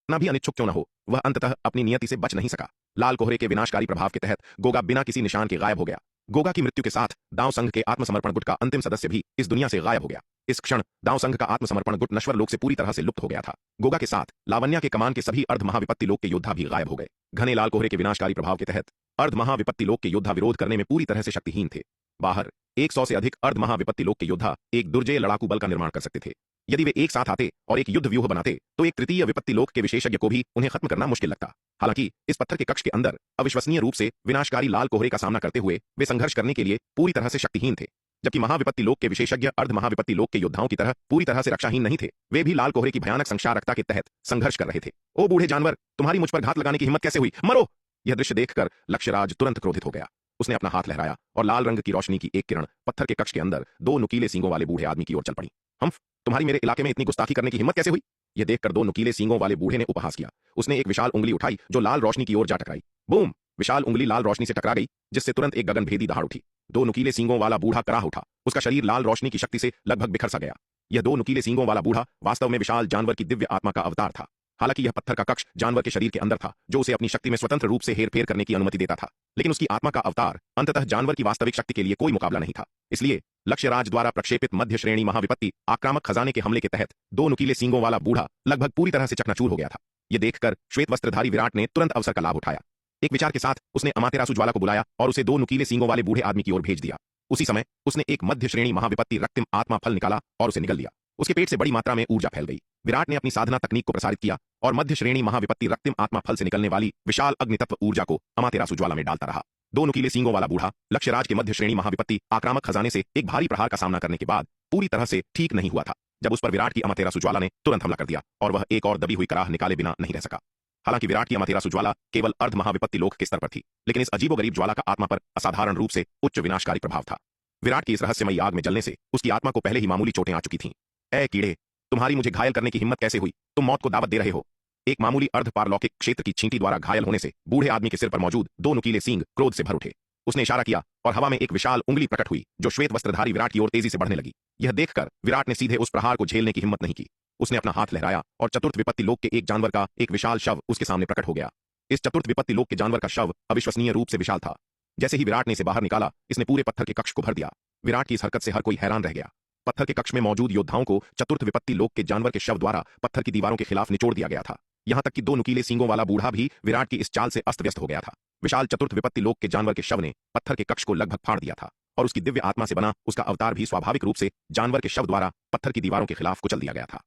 ना भी अनिच्छुक क्यों न हो, वह अंततः अपनी नियति से बच नहीं सका। लाल कोहरे के विनाशकारी प्रभाव के तहत गोगा बिना किसी निशान के गायब हो गया। गोगा की मृत्यु के साथ दांव संघ के आत्मसमर्पण गुट का अंतिम सदस्य भी इस दुनिया से गायब हो गया। इस क्षण दांव संघ का आत्मसमर्पण गुट नश्वर लोक से पूरी तरह से लुप्त हो गया था। गोगा के साथ लावण्या के कमान के सभी अर्ध महाविपत्ति लोक के योद्धा भी गायब हो गए। घने लाल कोहरे के विनाशकारी प्रभाव के तहत अर्ध महाविपत्ति लोक के योद्धा विरोध करने में पूरी तरह से शक्तिहीन थे। बाहर 100 से अधिक अर्ध महाविपत्ति लोक के योद्धा एक दुर्जय लड़ाकू बल का निर्माण कर सकते थे। यदि वे एक साथ आते और एक युद्ध व्यूह बनाते तो एक तृतीय विपत्ति लोक के विशेषज्ञ को भी उन्हें खत्म करना मुश्किल लगता। हालांकि इस पत्थर के कक्ष के अंदर अविश्वसनीय रूप से विनाशकारी लाल कोहरे का सामना करते हुए वे संघर्ष करने के लिए पूरी तरह से शक्तिहीन थे, जबकि महाविपत्ति लोक के विशेषज्ञ अर्ध महाविपत्ति लोक के योद्धाओं की तरह पूरी तरह से रक्षाहीन नहीं थे। वे भी लाल कोहरे की भयानक संक्षारकता के तहत संघर्ष कर रहे थे। ओ बूढ़े जानवर, तुम्हारी मुझ पर घात लगाने की हिम्मत कैसे हुई? मरो! यह दृश्य देखकर लक्ष्यराज तुरंत क्रोधित हो गया। उसने अपना हाथ लहराया और लाल रंग की रोशनी की एक किरण पत्थर के कक्ष के अंदर दो नुकीले सींगों वाले बूढ़े आदमी की ओर चल पड़ी। हम्फ, तुम्हारी मेरे इलाके में इतनी गुस्ताखी करने की हिम्मत कैसे हुई? यह देखकर दो नुकीले सींगों वाले बूढ़े ने उपहास किया। उसने एक विशाल उंगली उठाई जो लाल रोशनी की ओर जा टकराई। बूम! विशाल उंगली लाल रोशनी से टकरा गई, जिससे तुरंत एक गगनभेदी दहाड़ उठी। दो नुकीले सींगों वाला बूढ़ा कराह उठा। उसका शरीर लाल रोशनी की शक्ति से लगभग बिखर सा गया। यह दो नुकीले सींगों वाला बूढ़ा वास्तव में विशाल जानवर की दिव्य आत्मा का अवतार था। हालांकि यह पत्थर का कक्ष जानवर के शरीर के अंदर था, जो उसे अपनी शक्ति में स्वतंत्र रूप से हेरफेर करने की अनुमति देता था, लेकिन उसकी आत्मा का अवतार अंततः जानवर की वास्तविक शक्ति के लिए कोई मुकाबला नहीं था। इसलिए लक्ष्यराज द्वारा प्रक्षेपित मध्य श्रेणी महाविपत्ति आक्रामक खजाने के हमले के तहत दो नुकीले सींगों वाला बूढ़ा लगभग पूरी तरह से चकनाचूर हो गया था। यह देखकर श्वेत वस्त्रधारी विराट ने तुरंत अवसर का लाभ उठाया। एक विचार के साथ उसने अमातेरासु ज्वाला को बुलाया और उसे दो नुकीले सींगों वाले बूढ़े आदमी की ओर भेज दिया। उसी समय उसने एक मध्य श्रेणी महाविपत्ति रक्तिम आत्मा फल निकाला और उसे निगल लिया। उसके पेट से बड़ी मात्रा में ऊर्जा फैल गई। विराट ने अपनी साधना तकनीक को प्रसारित किया और मध्य श्रेणी महाविपत्ति रक्तिम आत्मा फल से निकलने वाली विशाल अग्नितत्व ऊर्जा को अमातेरासु ज्वाला में डालता रहा। दो नुकीले सींगों वाला बूढ़ा लक्ष्यराज के मध्य श्रेणी महाविपत्ति आक्रामक खजाने से एक भारी प्रहार का सामना करने के बाद पूरी तरह से ठीक नहीं हुआ था, जब उस पर विराट की अमातेरासु ज्वाला ने तुरंत हमला कर दिया और वह एक और दबी हुई कराह निकाले बिना नहीं रह सका। हालांकि विराट की अमातेरासु ज्वाला केवल अर्ध महाविपत्ति लोक के स्तर पर थी, लेकिन इस अजीबोगरीब ज्वाला का आत्मा पर असाधारण रूप से उच्च विनाशकारी प्रभाव था। विराट की इस रहस्यमयी आग में जलने से उसकी आत्मा को पहले ही मामूली चोटें आ चुकी थीं। ए कीड़े, तुम्हारी मुझे घायल करने की हिम्मत कैसे हुई? तुम मौत को दावत दे रहे हो। एक मामूली अर्ध पारलौकिक क्षेत्र की छींटी द्वारा घायल होने से बूढ़े आदमी के सिर पर मौजूद दो नुकीले सींग क्रोध से भर उठे। उसने इशारा किया और हवा में एक विशाल उंगली प्रकट हुई जो श्वेत वस्त्रधारी विराट की ओर तेजी से बढ़ने लगी। यह देखकर विराट ने सीधे उस प्रहार को झेलने की हिम्मत नहीं की। उसने अपना हाथ लहराया और चतुर्थ विपत्ति लोक के एक जानवर का एक विशाल शव उसके सामने प्रकट हो गया। इस चतुर्थ विपत्ति लोक के जानवर का शव अविश्वसनीय रूप से विशाल था। जैसे ही विराट ने इसे बाहर निकाला, इसने पूरे पत्थर के कक्ष को भर दिया। विराट की इस हरकत से हर कोई हैरान रह गया। पत्थर के कक्ष में मौजूद योद्धाओं को चतुर्थ विपत्ति लोक के जानवर के शव द्वारा पत्थर की दीवारों के खिलाफ निचोड़ दिया गया था। यहां तक कि दो नुकीले सींगों वाला बूढ़ा भी विराट की इस चाल से अस्त व्यस्त हो गया था। विशाल चतुर्थ विपत्ति लोक के जानवर के शव ने पत्थर के कक्ष को लगभग फाड़ दिया था और उसकी दिव्य आत्मा से बना उसका अवतार भी स्वाभाविक रूप से जानवर के शव द्वारा पत्थर की दीवारों के खिलाफ कुचल दिया गया था।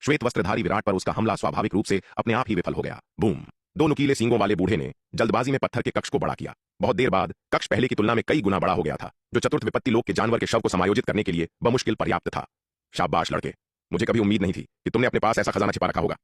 श्वेत वस्त्रधारी विराट पर उसका हमला स्वाभाविक रूप से अपने आप ही विफल हो गया। बूम! दो नुकीले सींगों वाले बूढ़े ने जल्दबाजी में पत्थर के कक्ष को बड़ा किया। बहुत देर बाद कक्ष पहले की तुलना में कई गुना बड़ा हो गया था, जो चतुर्थ विपत्ति लोक के जानवर के शव को समायोजित करने के लिए बमुश्किल पर्याप्त था। शाबाश लड़के, मुझे कभी उम्मीद नहीं थी कि तुमने अपने पास ऐसा खजाना छिपा रखा होगा।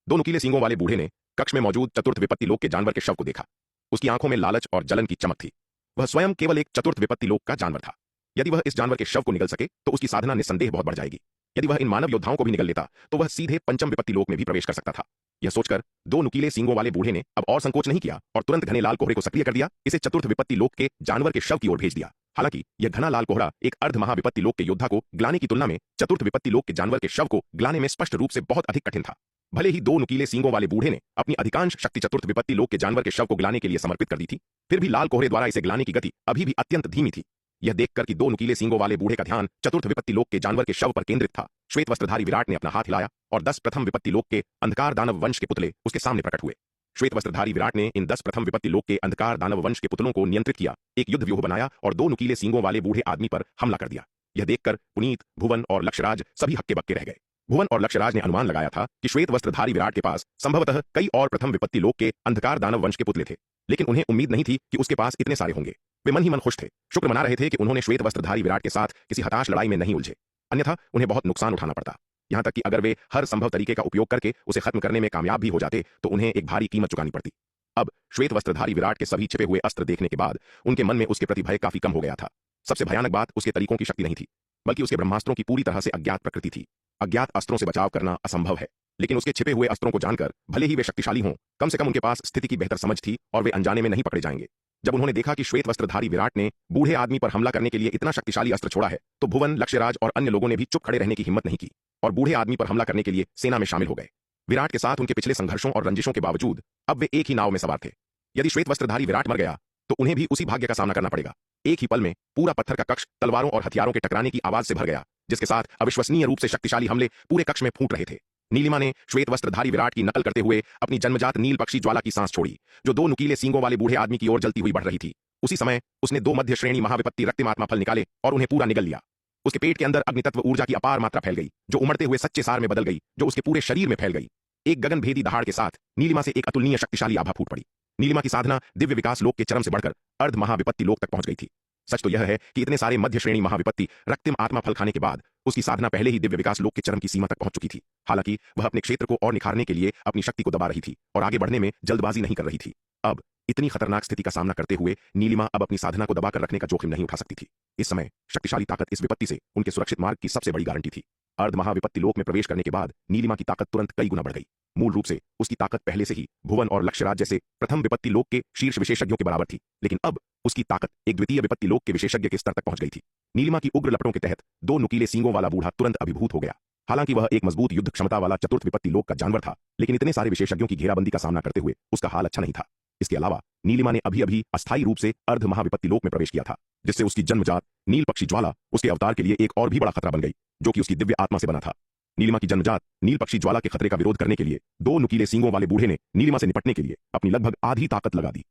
दो नुकीले सींगों वाले बूढ़े ने कक्ष में मौजूद चतुर्थ विपत्ति लोक के जानवर के शव को देखा। उसकी आंखों में लालच और जलन की चमक थी। वह स्वयं केवल एक चतुर्थ विपत्ति लोक का जानवर था। यदि वह इस जानवर के शव को निगल सके तो उसकी साधना निस्संदेह बहुत बढ़ जाएगी। यदि वह इन मानव योद्धाओं को भी निगल लेता तो वह सीधे पंचम विपत्ति लोक में भी प्रवेश कर सकता था। यह सोचकर दो नुकीले सींगों वाले बूढ़े ने अब और संकोच नहीं किया और तुरंत घने लाल कोहरे को सक्रिय कर दिया, इसे चतुर्थ विपत्ति लोक के जानवर के शव की ओर भेज दिया। हालांकि यह घना लाल कोहरा एक अर्ध महाविपत्ति लोक के योद्धा को ग्लाने की तुलना में चतुर्थ विपत्ति लोक के जानवर के शव को ग्लाने में स्पष्ट रूप से बहुत अधिक कठिन था। भले ही दो नुकीले सींगों वाले बूढ़े ने अपनी अधिकांश शक्ति चतुर्थ विपत्ति लोक के जानवर के शव को ग्लाने के लिए समर्पित कर दी थी, फिर भी लाल कोहरे द्वारा इसे ग्लाने की गति अभी भी अत्यंत धीमी थी। यह देखकर कि दो नुकीले सींगों वाले बूढ़े का ध्यान चतुर्थ विपत्ति लोक के जानवर के शव पर केंद्रित था, श्वेत वस्त्रधारी विराट ने अपना हाथ हिलाया और 10 प्रथम विपत्ति लोक के अंधकार दानव वंश के पुतले उसके सामने प्रकट हुए। श्वेत वस्त्रधारी विराट ने इन 10 प्रथम विपत्ति लोक के अंधकार दानव वंश के पुतलों को नियंत्रित किया, एक युद्ध व्यूह बनाया और दो नुकीले सींगों वाले बूढ़े आदमी पर हमला कर दिया। यह देखकर पुनीत, भुवन और लक्ष्यराज सभी हक्के बक्के रह गए। भुवन और लक्ष्यराज ने अनुमान लगाया था कि श्वेत वस्त्रधारी विराट के पास संभवतः कई और प्रथम विपत्ति लोक के अंधकार दानव वंश के पुतले थे, लेकिन उन्हें उम्मीद नहीं थी कि उसके पास इतने सारे होंगे। वे मन ही मन खुश थे, शुक्र मना रहे थे कि उन्होंने श्वेत वस्त्रधारी विराट के साथ किसी हताश लड़ाई में नहीं उलझे, अन्यथा उन्हें बहुत नुकसान उठाना पड़ता। यहां तक कि अगर वे हर संभव तरीके का उपयोग करके उसे खत्म करने में कामयाब भी हो जाते तो उन्हें एक भारी कीमत चुकानी पड़ती। अब श्वेत वस्त्रधारी विराट के सभी छिपे हुए अस्त्र देखने के बाद उनके मन में उसके प्रति भय काफी कम हो गया था। सबसे भयानक बात उसके तरीकों की शक्ति नहीं थी, बल्कि उसके ब्रह्मास्त्रों की पूरी तरह से अज्ञात प्रकृति थी। अज्ञात अस्त्रों से बचाव करना असंभव है, लेकिन उसके छिपे हुए अस्त्रों को जानकर भले ही वे शक्तिशाली हों, कम से कम उनके पास स्थिति की बेहतर समझ थी और वे अनजाने में नहीं पकड़े जाएंगे। जब उन्होंने देखा कि श्वेत वस्त्रधारी विराट ने बूढ़े आदमी पर हमला करने के लिए इतना शक्तिशाली अस्त्र छोड़ा है, तो भुवन, लक्ष्यराज और अन्य लोगों ने भी चुप खड़े रहने की हिम्मत नहीं की और बूढ़े आदमी पर हमला करने के लिए सेना में शामिल हो गए। विराट के साथ उनके पिछले संघर्षों और रंजिशों के बावजूद अब वे एक ही नाव में सवार थे। यदि श्वेत वस्त्रधारी विराट मर गया तो उन्हें भी उसी भाग्य का सामना करना पड़ेगा। एक ही पल में पूरा पत्थर का कक्ष तलवारों और हथियारों के टकराने की आवाज से भर गया, जिसके साथ अविश्वसनीय रूप से शक्तिशाली हमले पूरे कक्ष में फूट रहे थे। नीलिमा ने श्वेत वस्त्रधारी विराट की नकल करते हुए अपनी जन्मजात नील पक्षी ज्वाला की सांस छोड़ी, जो दो नुकीले सींगों वाले बूढ़े आदमी की ओर जलती हुई बढ़ रही थी। उसी समय उसने दो मध्य श्रेणी महाविपत्ति रक्तिमात्मा फल निकाले और उन्हें पूरा निगल लिया। उसके पेट के अंदर अग्नितत्व ऊर्जा की अपार मात्रा फैल गई, जो उमड़ते हुए सच्चे सार में बदल गई, जो उसके पूरे शरीर में फैल गई। एक गगनभेदी दहाड़ के साथ नीलिमा से एक अतुलनीय शक्तिशाली आभा फूट पड़ी। नीलिमा की साधना दिव्य विकास लोक के चरम से बढ़कर अर्ध महाविपत्ति लोक तक पहुंच गई थी। सच तो यह है कि इतने सारे मध्य श्रेणी महाविपत्ति रक्तिम आत्मा फल खाने के बाद उसकी साधना पहले ही दिव्य विकास लोक के चरम की सीमा तक पहुंच चुकी थी। हालांकि वह अपने क्षेत्र को और निखारने के लिए अपनी शक्ति को दबा रही थी और आगे बढ़ने में जल्दबाजी नहीं कर रही थी। अब इतनी खतरनाक स्थिति का सामना करते हुए नीलिमा अब अपनी साधना को दबाकर रखने का जोखिम नहीं उठा सकती थी। इस समय शक्तिशाली ताकत इस विपत्ति से उनके सुरक्षित मार्ग की सबसे बड़ी गारंटी थी। अर्ध महाविपत्ति लोक में प्रवेश करने के बाद नीलिमा की ताकत तुरंत कई गुना बढ़ गई। मूल रूप से उसकी ताकत पहले से ही भुवन और लक्ष्यराज जैसे प्रथम विपत्ति लोक के शीर्ष विशेषज्ञों के बराबर थी, लेकिन अब उसकी ताकत एक द्वितीय विपत्ति लोक के विशेषज्ञ के स्तर तक पहुंच गई थी। नीलिमा की उग्र लपटों के तहत दो नुकीले सींगों वाला बूढ़ा तुरंत अभिभूत हो गया। हालांकि वह एक मजबूत युद्ध क्षमता वाला चतुर्थ विपत्ति लोक का जानवर था, लेकिन इतने सारे विशेषज्ञों की घेराबंदी का सामना करते हुए उसका हाल अच्छा नहीं था। इसके अलावा नीलिमा ने अभी अभी अस्थायी रूप से अर्ध महाविपत्ति लोक में प्रवेश किया था, जिससे उसकी जन्मजात नील पक्षी ज्वाला उसके अवतार के लिए एक और भी बड़ा खतरा बन गई, जो कि उसकी दिव्य आत्मा से बना था। नीलिमा की जन्मजात नील पक्षी ज्वाला के खतरे का विरोध करने के लिए दो नुकीले सींगों वाले बूढ़े ने नीलिमा से निपटने के लिए अपनी लगभग आधी ताकत लगा दी।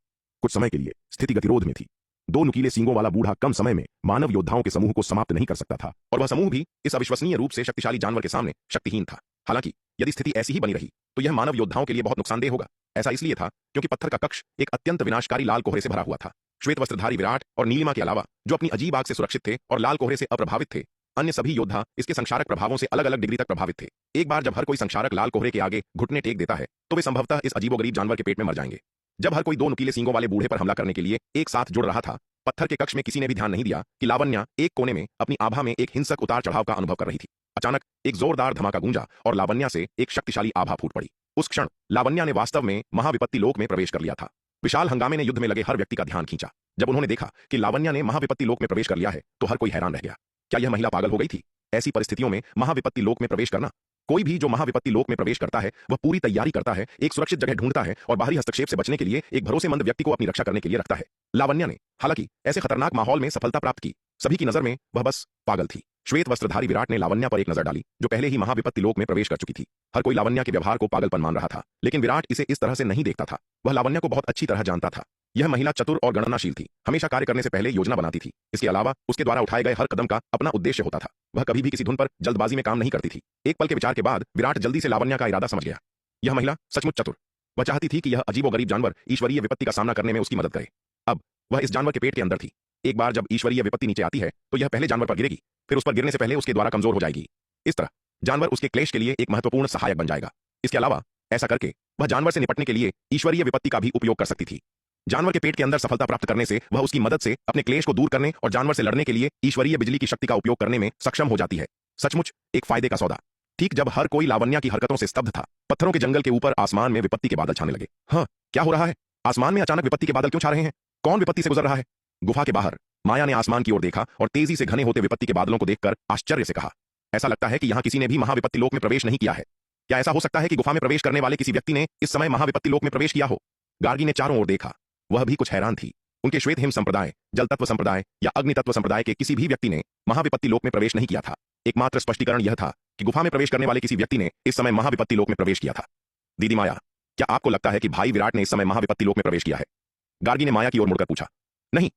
कुछ समय के लिए स्थिति गतिरोध में थी। दो नुकीले सींगों वाला बूढ़ा कम समय में मानव योद्धाओं के समूह को समाप्त नहीं कर सकता था, और वह समूह भी इस अविश्वसनीय रूप से शक्तिशाली जानवर के सामने शक्तिहीन था। हालांकि यदि स्थिति ऐसी ही बनी रही तो यह मानव योद्धाओं के लिए बहुत नुकसानदेह होगा। ऐसा इसलिए था क्योंकि पत्थर का कक्ष एक अत्यंत विनाशकारी लाल कोहरे से भरा हुआ था। श्वेत वस्त्रधारी विराट और नीलिमा के अलावा, जो अपनी अजीब आग से सुरक्षित थे और लाल कोहरे से अप्रभावित थे, अन्य सभी योद्धा इसके संक्षारक प्रभावों से अलग अलग डिग्री तक प्रभावित थे। एक बार जब हर कोई संक्षारक लाल कोहरे के आगे घुटने टेक देता है तो वे संभवतः इस अजीबोगरीब जानवर के पेट में मर जाएंगे। जब हर कोई दो नुकीले सींगों वाले बूढ़े पर हमला करने के लिए एक साथ जुड़ रहा था, पत्थर के कक्ष में किसी ने भी ध्यान नहीं दिया कि लावण्या एक कोने में अपनी आभा में एक हिंसक उतार चढ़ाव का अनुभव कर रही थी। अचानक एक जोरदार धमाका गूंजा और लावण्या से एक शक्तिशाली आभा फूट पड़ी। उस क्षण लावण्या ने वास्तव में महाविपत्ति लोक में प्रवेश कर लिया था। विशाल हंगामे ने युद्ध में लगे हर व्यक्ति का ध्यान खींचा। जब उन्होंने देखा कि लावण्या ने महाविपत्ति लोक में प्रवेश कर लिया है तो हर कोई हैरान रह गया। क्या यह महिला पागल हो गई थी? ऐसी परिस्थितियों में महाविपत्ति लोक में प्रवेश करना, कोई भी जो महाविपत्ति लोक में प्रवेश करता है वह पूरी तैयारी करता है, एक सुरक्षित जगह ढूंढता है और बाहरी हस्तक्षेप से बचने के लिए एक भरोसेमंद व्यक्ति को अपनी रक्षा करने के लिए रखता है। लावण्या ने हालांकि ऐसे खतरनाक माहौल में सफलता प्राप्त की। सभी की नजर में वह बस पागल थी। श्वेत वस्त्रधारी विराट ने लावण्या पर एक नजर डाली, जो पहले ही महाविपत्ति लोक में प्रवेश कर चुकी थी। हर कोई लावण्या के व्यवहार को पागलपन मान रहा था, लेकिन विराट इसे इस तरह से नहीं देखता था। वह लावण्या को बहुत अच्छी तरह जानता था। यह महिला चतुर और गणनाशील थी, हमेशा कार्य करने से पहले योजना बनाती थी। इसके अलावा उसके द्वारा उठाए गए हर कदम का अपना उद्देश्य होता था। वह कभी भी किसी धुन पर जल्दबाजी में काम नहीं करती थी। एक पल के विचार के बाद विराट जल्दी से लावण्या का इरादा समझ गया। यह महिला सचमुच चतुर। वह चाहती थी कि यह अजीबोगरीब जानवर ईश्वरीय विपत्ति का सामना करने में उसकी मदद करे। अब वह इस जानवर के पेट के अंदर थी। एक बार जब ईश्वरीय विपत्ति नीचे आती है तो यह पहले जानवर पर गिरेगी, फिर उस पर गिरने से पहले उसके द्वारा कमजोर हो जाएगी। इस तरह जानवर उसके क्लेश के लिए एक महत्वपूर्ण सहायक बन जाएगा। इसके अलावा ऐसा करके वह जानवर से निपटने के लिए ईश्वरीय विपत्ति का भी उपयोग कर सकती थी। जानवर के पेट के अंदर सफलता प्राप्त करने से वह उसकी मदद से अपने क्लेश को दूर करने और जानवर से लड़ने के लिए ईश्वरीय बिजली की शक्ति का उपयोग करने में सक्षम हो जाती है। सचमुच एक फायदे का सौदा। ठीक जब हर कोई लावण्या की हरकतों से स्तब्ध था, पत्थरों के जंगल के ऊपर आसमान में विपत्ति के बादल छाने लगे। हाँ, क्या हो रहा है? आसमान में अचानक विपत्ति के बादल क्यों छा रहे हैं? कौन विपत्ति से गुजर रहा है? गुफा के बाहर माया ने आसमान की ओर देखा और तेजी से घने होते विपत्ति के बादलों को देखकर आश्चर्य से कहा, ऐसा लगता है कि यहां किसी ने भी महाविपत्ति लोक में प्रवेश नहीं किया है। क्या ऐसा हो सकता है कि गुफा में प्रवेश करने वाले किसी व्यक्ति ने इस समय महाविपत्ति लोक में प्रवेश किया हो? गार्गी ने चारों ओर देखा। वह भी कुछ हैरान थी। उनके श्वेत हिम संप्रदाय, जल तत्व संप्रदाय या अग्नि तत्व संप्रदाय के किसी भी व्यक्ति ने महाविपत्ति लोक में प्रवेश नहीं किया था। एकमात्र स्पष्टीकरण यह था कि गुफा में प्रवेश करने वाले किसी व्यक्ति ने इस समय महाविपत्ति लोक में प्रवेश किया था। दीदी माया, क्या आपको लगता है कि भाई विराट ने इस समय महाविपत्ति लोक में प्रवेश किया है? गार्गी ने माया की ओर मुड़कर पूछा। नहीं।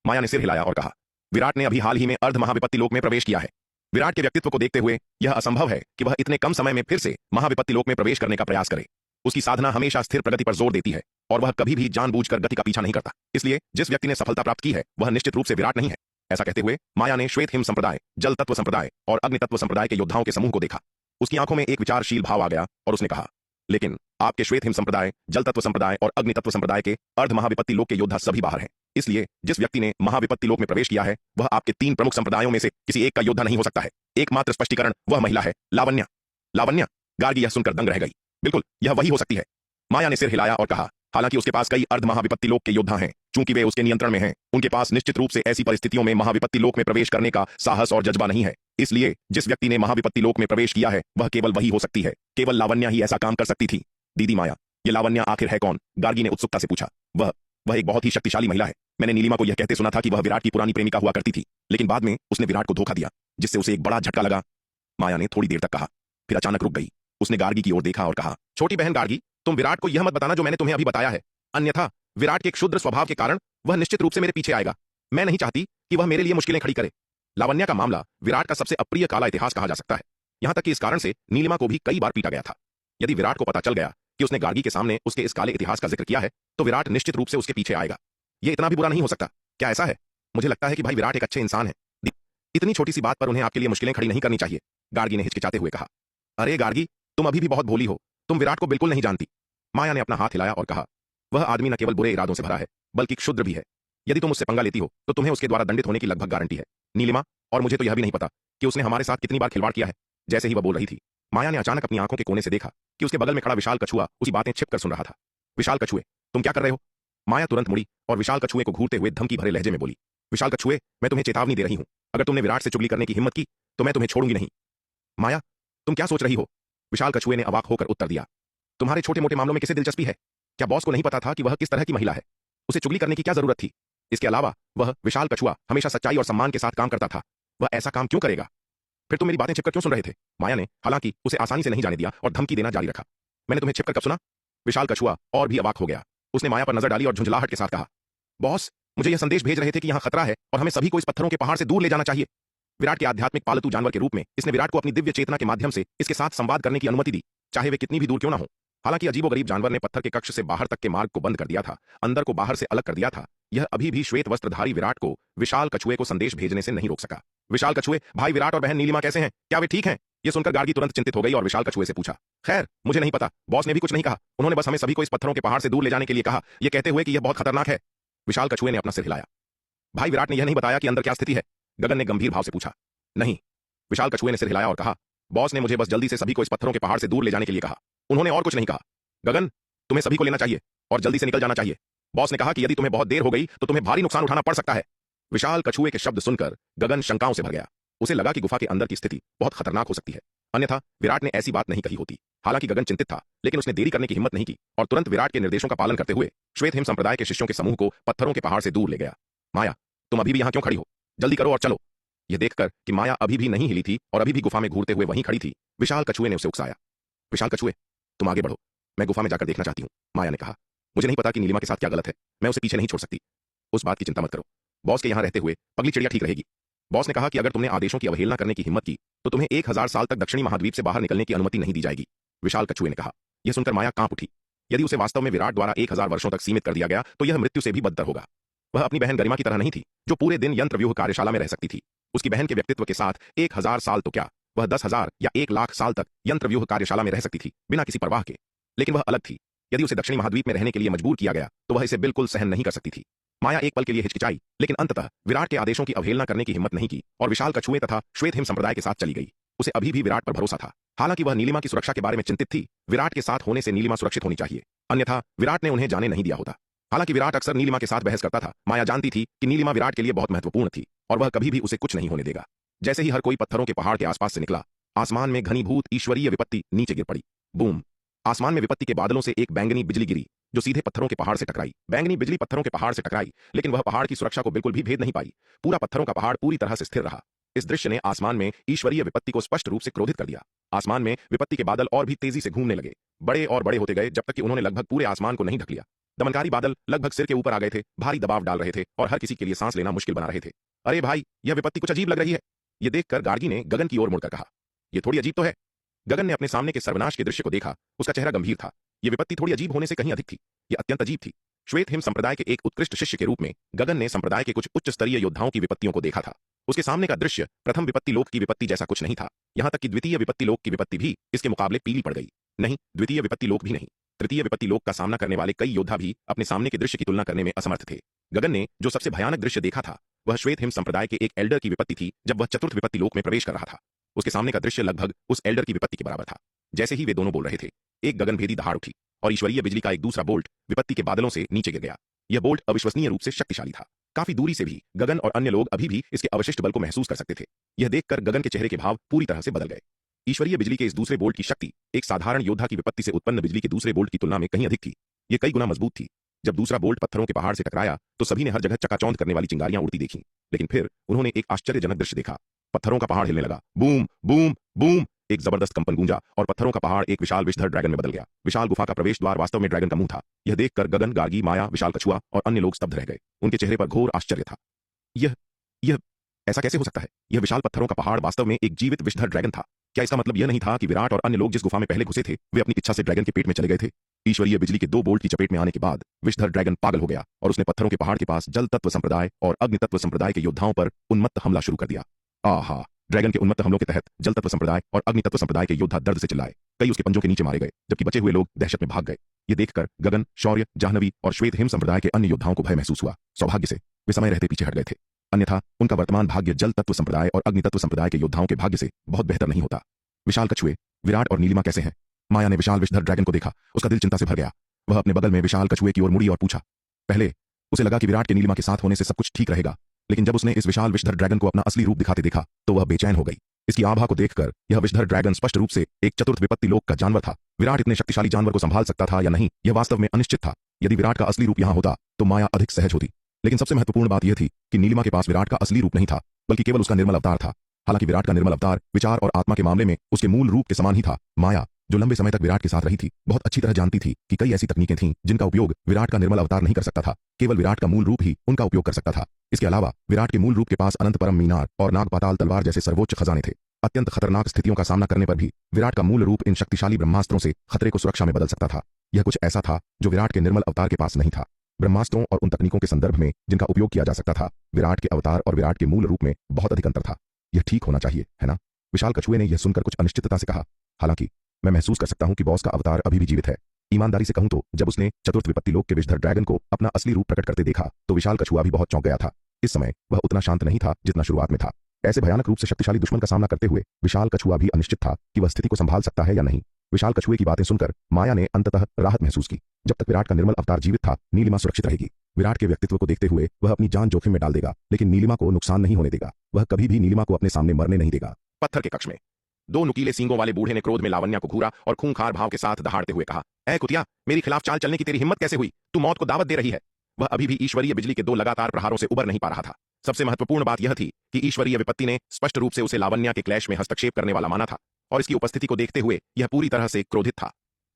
माया ने सिर हिलाया और कहा, विराट ने अभी हाल ही में अर्ध महाविपत्ति लोक में प्रवेश किया है। विराट के व्यक्तित्व को देखते हुए यह असंभव है कि वह इतने कम समय में फिर से महाविपत्ति लोक में प्रवेश करने का प्रयास करे। उसकी साधना हमेशा स्थिर प्रगति पर जोर देती है और वह कभी भी जानबूझकर गति का पीछा नहीं करता। इसलिए जिस व्यक्ति ने सफलता प्राप्त की है वह निश्चित रूप से विराट नहीं है। ऐसा कहते हुए माया ने श्वेत हिम संप्रदाय, जल तत्व संप्रदाय और अग्नि तत्व संप्रदाय के योद्धाओं के समूह को देखा। उसकी आंखों में एक विचारशील भाव आ गया और उसने कहा, लेकिन आपके श्वेत हिम संप्रदाय, जल तत्व संप्रदाय और अग्नि तत्व संप्रदाय के अर्ध महाविपत्ति लोक के योद्धा सभी बाहर हैं। इसलिए जिस व्यक्ति ने महाविपत्ति लोक में प्रवेश किया है वह आपके 3 प्रमुख संप्रदायों में से किसी एक का योद्धा नहीं हो सकता है। एकमात्र स्पष्टीकरण वह महिला है, लावण्या। लावण्या? गार्गी यह सुनकर दंग रह गई। बिल्कुल, यह वही हो सकती है। माया ने सिर हिलाया और कहा, हालांकि उसके पास कई अर्ध महाविपत्ति लोक के योद्धा हैं, चूंकि वे उसके नियंत्रण में हैं, उनके पास निश्चित रूप से ऐसी परिस्थितियों में महाविपत्ति लोक में प्रवेश करने का साहस और जज्बा नहीं है। इसलिए जिस व्यक्ति ने महाविपत्ति लोक में प्रवेश किया है वह केवल वही हो सकती है। केवल लावण्या ही ऐसा काम कर सकती थी। दीदी माया, ये लावण्या आखिर है कौन? गार्गी ने उत्सुकता से पूछा। वह एक बहुत ही शक्तिशाली महिला है। मैंने नीलिमा को यह कहते सुना था कि वह विराट की पुरानी प्रेमिका हुआ करती थी, लेकिन बाद में उसने विराट को धोखा दिया, जिससे उसे एक बड़ा झटका लगा। माया ने थोड़ी देर तक कहा, फिर अचानक रुक गई। उसने गार्गी की ओर देखा और कहा, छोटी बहन गार्गी, तुम विराट को यह मत बताना जो मैंने तुम्हें अभी बताया है, अन्यथा विराट के क्षुद्र स्वभाव के कारण वह निश्चित रूप से मेरे पीछे आएगा। मैं नहीं चाहती कि वह मेरे लिए मुश्किलें खड़ी करे। लावण्या का मामला विराट का सबसे अप्रिय काला इतिहास कहा जा सकता है। यहां तक कि इस कारण से नीलिमा को भी कई बार पीटा गया था। यदि विराट को पता चल गया कि उसने गार्गी के सामने उसके इस काले इतिहास का जिक्र किया है तो विराट निश्चित रूप से उसके पीछे आएगा। यह इतना भी बुरा नहीं हो सकता। क्या ऐसा है? मुझे लगता है कि भाई विराट एक अच्छे इंसान है। इतनी छोटी सी बात पर उन्हें आपके लिए मुश्किलें खड़ी नहीं करनी चाहिए, गार्गी ने हिचकिचाते हुए कहा। अरे गार्गी, तुम अभी भी बहुत भोली हो। तुम विराट को बिल्कुल नहीं जानती। माया ने अपना हाथ हिलाया और कहा, वह आदमी न केवल बुरे इरादों से भरा है बल्कि क्षुद्र भी है। यदि तुम उससे पंगा लेती हो तो तुम्हें उसके द्वारा दंडित होने की लगभग गारंटी है। नीलिमा, और मुझे तो यह भी नहीं पता कि उसने हमारे साथ कितनी बार खिलवाड़ किया है। जैसे ही वह बोल रही थी, माया ने अचानक अपनी आंखों के कोने से देखा कि उसके बगल में खड़ा विशाल कछुआ उसी बातें छिपकर सुन रहा था। विशाल कछुए, तुम क्या कर रहे हो? माया तुरंत मुड़ी और विशाल कछुए को घूरते हुए धमकी भरे लहजे में बोली, विशाल कछुए, मैं तुम्हें चेतावनी दे रही हूं। अगर तुमने विराट से चुगली करने की हिम्मत की तो मैं तुम्हें छोड़ूंगी नहीं। माया, तुम क्या सोच रही हो? विशाल कछुए ने अवाक होकर उत्तर दिया, तुम्हारे छोटे मोटे मामलों में किसे दिलचस्पी है? क्या बॉस को नहीं पता था कि वह किस तरह की महिला है? उसे चुगली करने की क्या जरूरत थी? इसके अलावा वह विशाल कछुआ हमेशा सच्चाई और सम्मान के साथ काम करता था। वह ऐसा काम क्यों करेगा? फिर तुम मेरी बातें छिपकर क्यों सुन रहे थे? माया ने हालांकि उसे आसानी से नहीं जाने दिया और धमकी देना जारी रखा। मैंने तुम्हें छिपकर कब सुना? विशाल कछुआ और भी अवाक हो गया। उसने माया पर नजर डाली और झुंझलाहट के साथ कहा, बॉस, मुझे यह संदेश भेज रहे थे कि यहां खतरा है और हमें सभी को इस पत्थरों के पहाड़ से दूर ले जाना चाहिए। विराट के आध्यात्मिक पालतू जानवर के रूप में इसने विराट को अपनी दिव्य चेतना के माध्यम से इसके साथ संवाद करने की अनुमति दी, चाहे वे कितनी भी दूर क्यों ना हो। हालांकि अजीबोगरीब जानवर ने पत्थर के कक्ष से बाहर तक के मार्ग को बंद कर दिया था, अंदर को बाहर से अलग कर दिया था, यह अभी भी श्वेत वस्त्रधारी विराट को विशाल कछुए को संदेश भेजने से नहीं रोक सका। विशाल कछुए, भाई विराट और बहन नीलिमा कैसे हैं? क्या वे ठीक हैं? यह सुनकर गार्गी तुरंत चिंतित हो गई और विशाल कछुए से पूछा, खैर मुझे नहीं पता, बॉस ने भी कुछ नहीं कहा। उन्होंने बस हमें सभी को इस पत्थरों के पहाड़ से दूर ले जाने के लिए कहा, यह कहते हुए कि यह बहुत खतरनाक है। विशाल कछुए ने अपना सिर हिलाया। भाई विराट ने यह नहीं बताया कि अंदर क्या स्थिति है? गगन ने गंभीर भाव से पूछा। नहीं। विशाल कछुए ने सिर हिलाया और कहा, बॉस ने मुझे बस जल्दी से सभी को इस पत्थरों के पहाड़ से दूर ले जाने के लिए कहा। उन्होंने और कुछ नहीं कहा। गगन, तुम्हें सभी को लेना चाहिए और जल्दी से निकल जाना चाहिए। बॉस ने कहा कि यदि तुम्हें बहुत देर हो गई तो तुम्हें भारी नुकसान उठाना पड़ सकता है। विशाल कछुए के शब्द सुनकर गगन शंकाओं से भर गया। उसे लगा कि गुफा के अंदर की स्थिति बहुत खतरनाक हो सकती है, अन्यथा विराट ने ऐसी बात नहीं कही होती। हालांकि गगन चिंतित था, लेकिन उसने देरी करने की हिम्मत नहीं की और तुरंत विराट के निर्देशों का पालन करते हुए श्वेत हिम संप्रदाय के शिष्यों के समूह को पत्थरों के पहाड़ से दूर ले गया। माया, तुम अभी भी यहां क्यों खड़ी हो? जल्दी करो और चलो। यह देखकर कि माया अभी भी नहीं हिली थी और अभी भी गुफा में घूरते हुए वहीं खड़ी थी, विशाल कछुए ने उसे उकसाया। विशाल कछुए, तुम आगे बढ़ो, मैं गुफा में जाकर देखना चाहती हूँ, माया ने कहा। मुझे नहीं पता कि नीलिमा के साथ क्या गलत है, मैं उसे पीछे नहीं छोड़ सकती। उस बात की चिंता मत करो, बॉस के यहाँ रहते हुए पगली चिड़िया ठीक रहेगी। बॉस ने कहा कि अगर तुमने आदेशों की अवहेलना करने की हिम्मत की तो तुम्हें 1000 साल तक दक्षिणी महाद्वीप से बाहर निकलने की अनुमति नहीं दी जाएगी, विशाल कछुए ने कहा। यह सुनकर माया कांप उठी। यदि उसे वास्तव में विराट द्वारा 1000 वर्षों तक सीमित कर दिया गया तो यह मृत्यु से भी बदतर होगा। वह अपनी बहन गरिमा की तरह नहीं थी जो पूरे दिन यंत्रव्यूह कार्यशाला में रह सकती थी। उसकी बहन के व्यक्तित्व के साथ 1000 साल तो क्या, वह 10,000 या 1,00,000 साल तक यंत्रव्यूह कार्यशाला में रह सकती थी बिना किसी परवाह के। लेकिन वह अलग थी। यदि उसे दक्षिणी महाद्वीप में रहने के लिए मजबूर किया गया तो वह इसे बिल्कुल सहन नहीं कर सकती थी। माया एक पल के लिए हिचकिचाई, लेकिन अंततः विराट के आदेशों की अवहेलना करने की हिम्मत नहीं की और विशाल कछुए तथा श्वेत हिम संप्रदाय के साथ चली गई। उसे अभी भी विराट पर भरोसा था। हालांकि वह नीलिमा की सुरक्षा के बारे में चिंतित थी। विराट के साथ होने से नीलिमा सुरक्षित होनी चाहिए, अन्यथा विराट ने उन्हें जाने नहीं दिया होता। हालांकि विराट अक्सर नीलिमा के साथ बहस करता था, माया जानती थी कि नीलिमा विराट के लिए बहुत महत्वपूर्ण थी और वह कभी भी उसे कुछ नहीं होने देगा। जैसे ही हर कोई पत्थरों के पहाड़ के आसपास से निकला, आसमान में घनीभूत ईश्वरीय विपत्ति नीचे गिर पड़ी। बूम! आसमान में विपत्ति के बादलों से एक बैंगनी बिजली गिरी जो सीधे पत्थरों के पहाड़ से टकराई। बैंगनी बिजली पत्थरों के पहाड़ से टकराई, लेकिन वह पहाड़ की सुरक्षा को बिल्कुल भी भेद नहीं पाई। पूरा पत्थरों का पहाड़ पूरी तरह से स्थिर रहा। इस दृश्य ने आसमान में ईश्वरीय विपत्ति को स्पष्ट रूप से क्रोधित कर दिया। आसमान में विपत्ति के बादल और भी तेजी से घूमने लगे, बड़े और बड़े होते गए जब तक कि उन्होंने लगभग पूरे आसमान को नहीं ढक लिया। दमनकारी बादल लगभग सिर के ऊपर आ गए थे, भारी दबाव डाल रहे थे और हर किसी के लिए सांस लेना मुश्किल बना रहे थे। अरे भाई, यह विपत्ति कुछ अजीब लग रही है, यह देखकर गार्गी ने गगन की ओर मुड़कर कहा। यह थोड़ी अजीब तो है। गगन ने अपने सामने के सर्वनाश के दृश्य को देखा। उसका चेहरा गंभीर था। यह विपत्ति थोड़ी अजीब होने से कहीं अधिक थी। यह अत्यंत अजीब थी। श्वेत हिम संप्रदाय के एक उत्कृष्ट शिष्य के रूप में गगन ने संप्रदाय के कुछ उच्च स्तरीय योद्धाओं की विपत्तियों को देखा था। उसके सामने का दृश्य प्रथम विपत्ति लोक की विपत्ति जैसा कुछ नहीं था। यहां तक कि द्वितीय विपत्ति लोक की विपत्ति भी इसके मुकाबले पीली पड़ गई। नहीं, द्वितीय विपत्ति लोक भी नहीं, तृतीय विपत्ति लोक का सामना करने वाले कई योद्धा भी अपने सामने के दृश्य की तुलना करने में असमर्थ थे। गगन ने जो सबसे भयानक दृश्य देखा था वह श्वेत हिम संप्रदाय के एक एल्डर की विपत्ति थी जब वह चतुर्थ विपत्ति लोक में प्रवेश कर रहा था। उसके सामने का दृश्य लगभग उस एल्डर की विपत्ति के बराबर था। जैसे ही वे दोनों बोल रहे थे, एक गगनभेदी दहाड़ उठी और ईश्वरीय बिजली का एक दूसरा बोल्ट विपत्ति के बादलों से नीचे गिर गया। यह बोल्ट अविश्वसनीय रूप से शक्तिशाली था। काफी दूरी से भी गगन और अन्य लोग अभी भी इसके अवशिष्ट बल को महसूस कर सकते थे। यह देखकर गगन के चेहरे के भाव पूरी तरह से बदल गए। ईश्वरीय बिजली के इस दूसरे बोल्ट की शक्ति एक साधारण योद्धा की विपत्ति से उत्पन्न बिजली के दूसरे बोल्ट की तुलना में कहीं अधिक थी। यह कई गुना मजबूत थी। जब दूसरा बोल्ट पत्थरों के पहाड़ से टकराया तो सभी ने हर जगह चकाचौंध करने वाली चिंगारियां उड़ती देखी। लेकिन फिर उन्होंने एक आश्चर्यजनक दृश्य देखा। पत्थरों का पहाड़ हिलने लगा। Boom boom boom! एक जबरदस्त कंपन गूंजा और पत्थरों का पहाड़ एक विशाल विषधर ड्रैगन में बदल गया। विशाल गुफा का प्रवेश द्वार वास्तव में ड्रैगन का मुंह था। यह देखकर गगन, गार्गी, माया, विशाल कछुआ और अन्य लोग स्तब्ध रह गए। उनके चेहरे पर घोर आश्चर्य था। यह ऐसा कैसे हो सकता है? यह विशाल पत्थरों का पहाड़ वास्तव में एक जीवित विषधर ड्रैगन था। क्या इसका मतलब यह नहीं था कि विराट और अन्य लोग जिस गुफा में पहले घुसे थे वे अपनी इच्छा से ड्रैगन के पेट में चले गए थे? ईश्वरीय बिजली के दो बोल्ट की चपेट में आने के बाद विषधर ड्रैगन पागल हो गया और उसने पत्थरों के पहाड़ के पास जल तत्व संप्रदाय और अग्नि तत्व संप्रदाय के योद्धाओं पर उन्मत्त हमला शुरू कर दिया। आहा! ड्रैगन के उन्मत्त हमलों के तहत जल तत्व संप्रदाय और अग्नि तत्व संप्रदाय के योद्धा दर्द से चिल्लाए। कई उसके पंजों के नीचे मारे गए, जबकि बचे हुए लोग दहशत में भाग गए। ये देखकर गगन, शौर्य, जाह्नवी और श्वेत हिम संप्रदाय के अन्य योद्धाओं को भय महसूस हुआ। सौभाग्य से वे समय रहते पीछे हट गए थे, अन्यथा उनका वर्तमान भाग्य जल तत्व संप्रदाय और अग्नि तत्व संप्रदाय के योद्धाओं के भाग्य से बहुत बेहतर नहीं होता। विशाल कछुए, विराट और नीलिमा कैसे हैं? माया ने विशाल विषधर ड्रैगन को देखा। उसका दिल चिंता से भर गया। वह अपने बगल में विशाल कछुए की ओर मुड़ी और पूछा। पहले उसे लगा कि विराट के नीलिमा के साथ होने से सब कुछ ठीक रहेगा, लेकिन जब उसने इस विशाल विषधर ड्रैगन को अपना असली रूप दिखाते देखा तो वह बेचैन हो गई। इसकी आभा को देखकर यह विषधर ड्रैगन स्पष्ट रूप से एक चतुर्थ विपत्ति लोक का जानवर था। विराट इतने शक्तिशाली जानवर को संभाल सकता था या नहीं, यह वास्तव में अनिश्चित था। यदि विराट का असली रूप यहां होता तो माया अधिक सहज होती। लेकिन सबसे महत्वपूर्ण बात यह थी कि नीलिमा के पास विराट का असली रूप नहीं था, बल्कि केवल उसका निर्मल अवतार था। हालांकि विराट का निर्मल अवतार विचार और आत्मा के मामले में उसके मूल रूप के समान ही था। माया, जो लंबे समय तक विराट के साथ रही थी, बहुत अच्छी तरह जानती थी कि कई ऐसी तकनीकें थीं जिनका उपयोग विराट का निर्मल अवतार नहीं कर सकता था। केवल विराट का मूल रूप ही उनका उपयोग कर सकता था। इसके अलावा विराट के मूल रूप के पास अनंत परम मीनार और नागपाताल तलवार जैसे सर्वोच्च खजाने थे। अत्यंत खतरनाक स्थितियों का सामना करने पर भी विराट का मूल रूप इन शक्तिशाली ब्रह्मास्त्रों से खतरे को सुरक्षा में बदल सकता था। यह कुछ ऐसा था जो विराट के निर्मल अवतार के पास नहीं था। ब्रह्मास्त्रों और उन तकनीकों के संदर्भ में जिनका उपयोग किया जा सकता था, विराट के अवतार और विराट के मूल रूप में बहुत अधिक अंतर था। यह ठीक होना चाहिए, है ना? विशाल कछुए ने यह सुनकर कुछ अनिश्चितता से कहा। हालांकि मैं महसूस कर सकता हूं कि बॉस का अवतार अभी भी जीवित है। ईमानदारी से कहूं तो जब उसने चतुर्थ विपत्ति लोक के विषधर ड्रैगन को अपना असली रूप प्रकट करते देखा तो विशाल कछुआ भी बहुत चौंक गया था। इस समय वह उतना शांत नहीं था जितना शुरुआत में था। ऐसे भयानक रूप से शक्तिशाली दुश्मन का सामना करते हुए विशाल कछुआ भी अनिश्चित था कि वह स्थिति को संभाल सकता है या नहीं। विशाल कछुए की बातें सुनकर माया ने अंततः राहत महसूस की। जब तक विराट का निर्मल अवतार जीवित था, नीलिमा सुरक्षित रहेगी। विराट के व्यक्तित्व को देखते हुए वह अपनी जान जोखिम में डाल देगा, लेकिन नीलिमा को नुकसान नहीं होने देगा। वह कभी भी नीलिमा को अपने सामने मरने नहीं देगा। पत्थर के कक्ष में दो नुकीले सींगों वाले बूढ़े ने क्रोध में लावण्या को घूरा और खूंखार भाव के साथ दहाड़ते हुए कहा, ऐ कुतिया, मेरी खिलाफ चाल चलने की तेरी हिम्मत कैसे हुई? तू मौत को दावत दे रही है। वह अभी भी ईश्वरीय बिजली के दो लगातार प्रहारों से उबर नहीं पा रहा था। सबसे महत्वपूर्ण बात यह थी कि ईश्वरीय विपत्ति ने स्पष्ट रूप से उसे लावण्या के क्लैश में हस्तक्षेप करने वाला माना था, और इसकी उपस्थिति को देखते हुए यह पूरी तरह से क्रोधित था।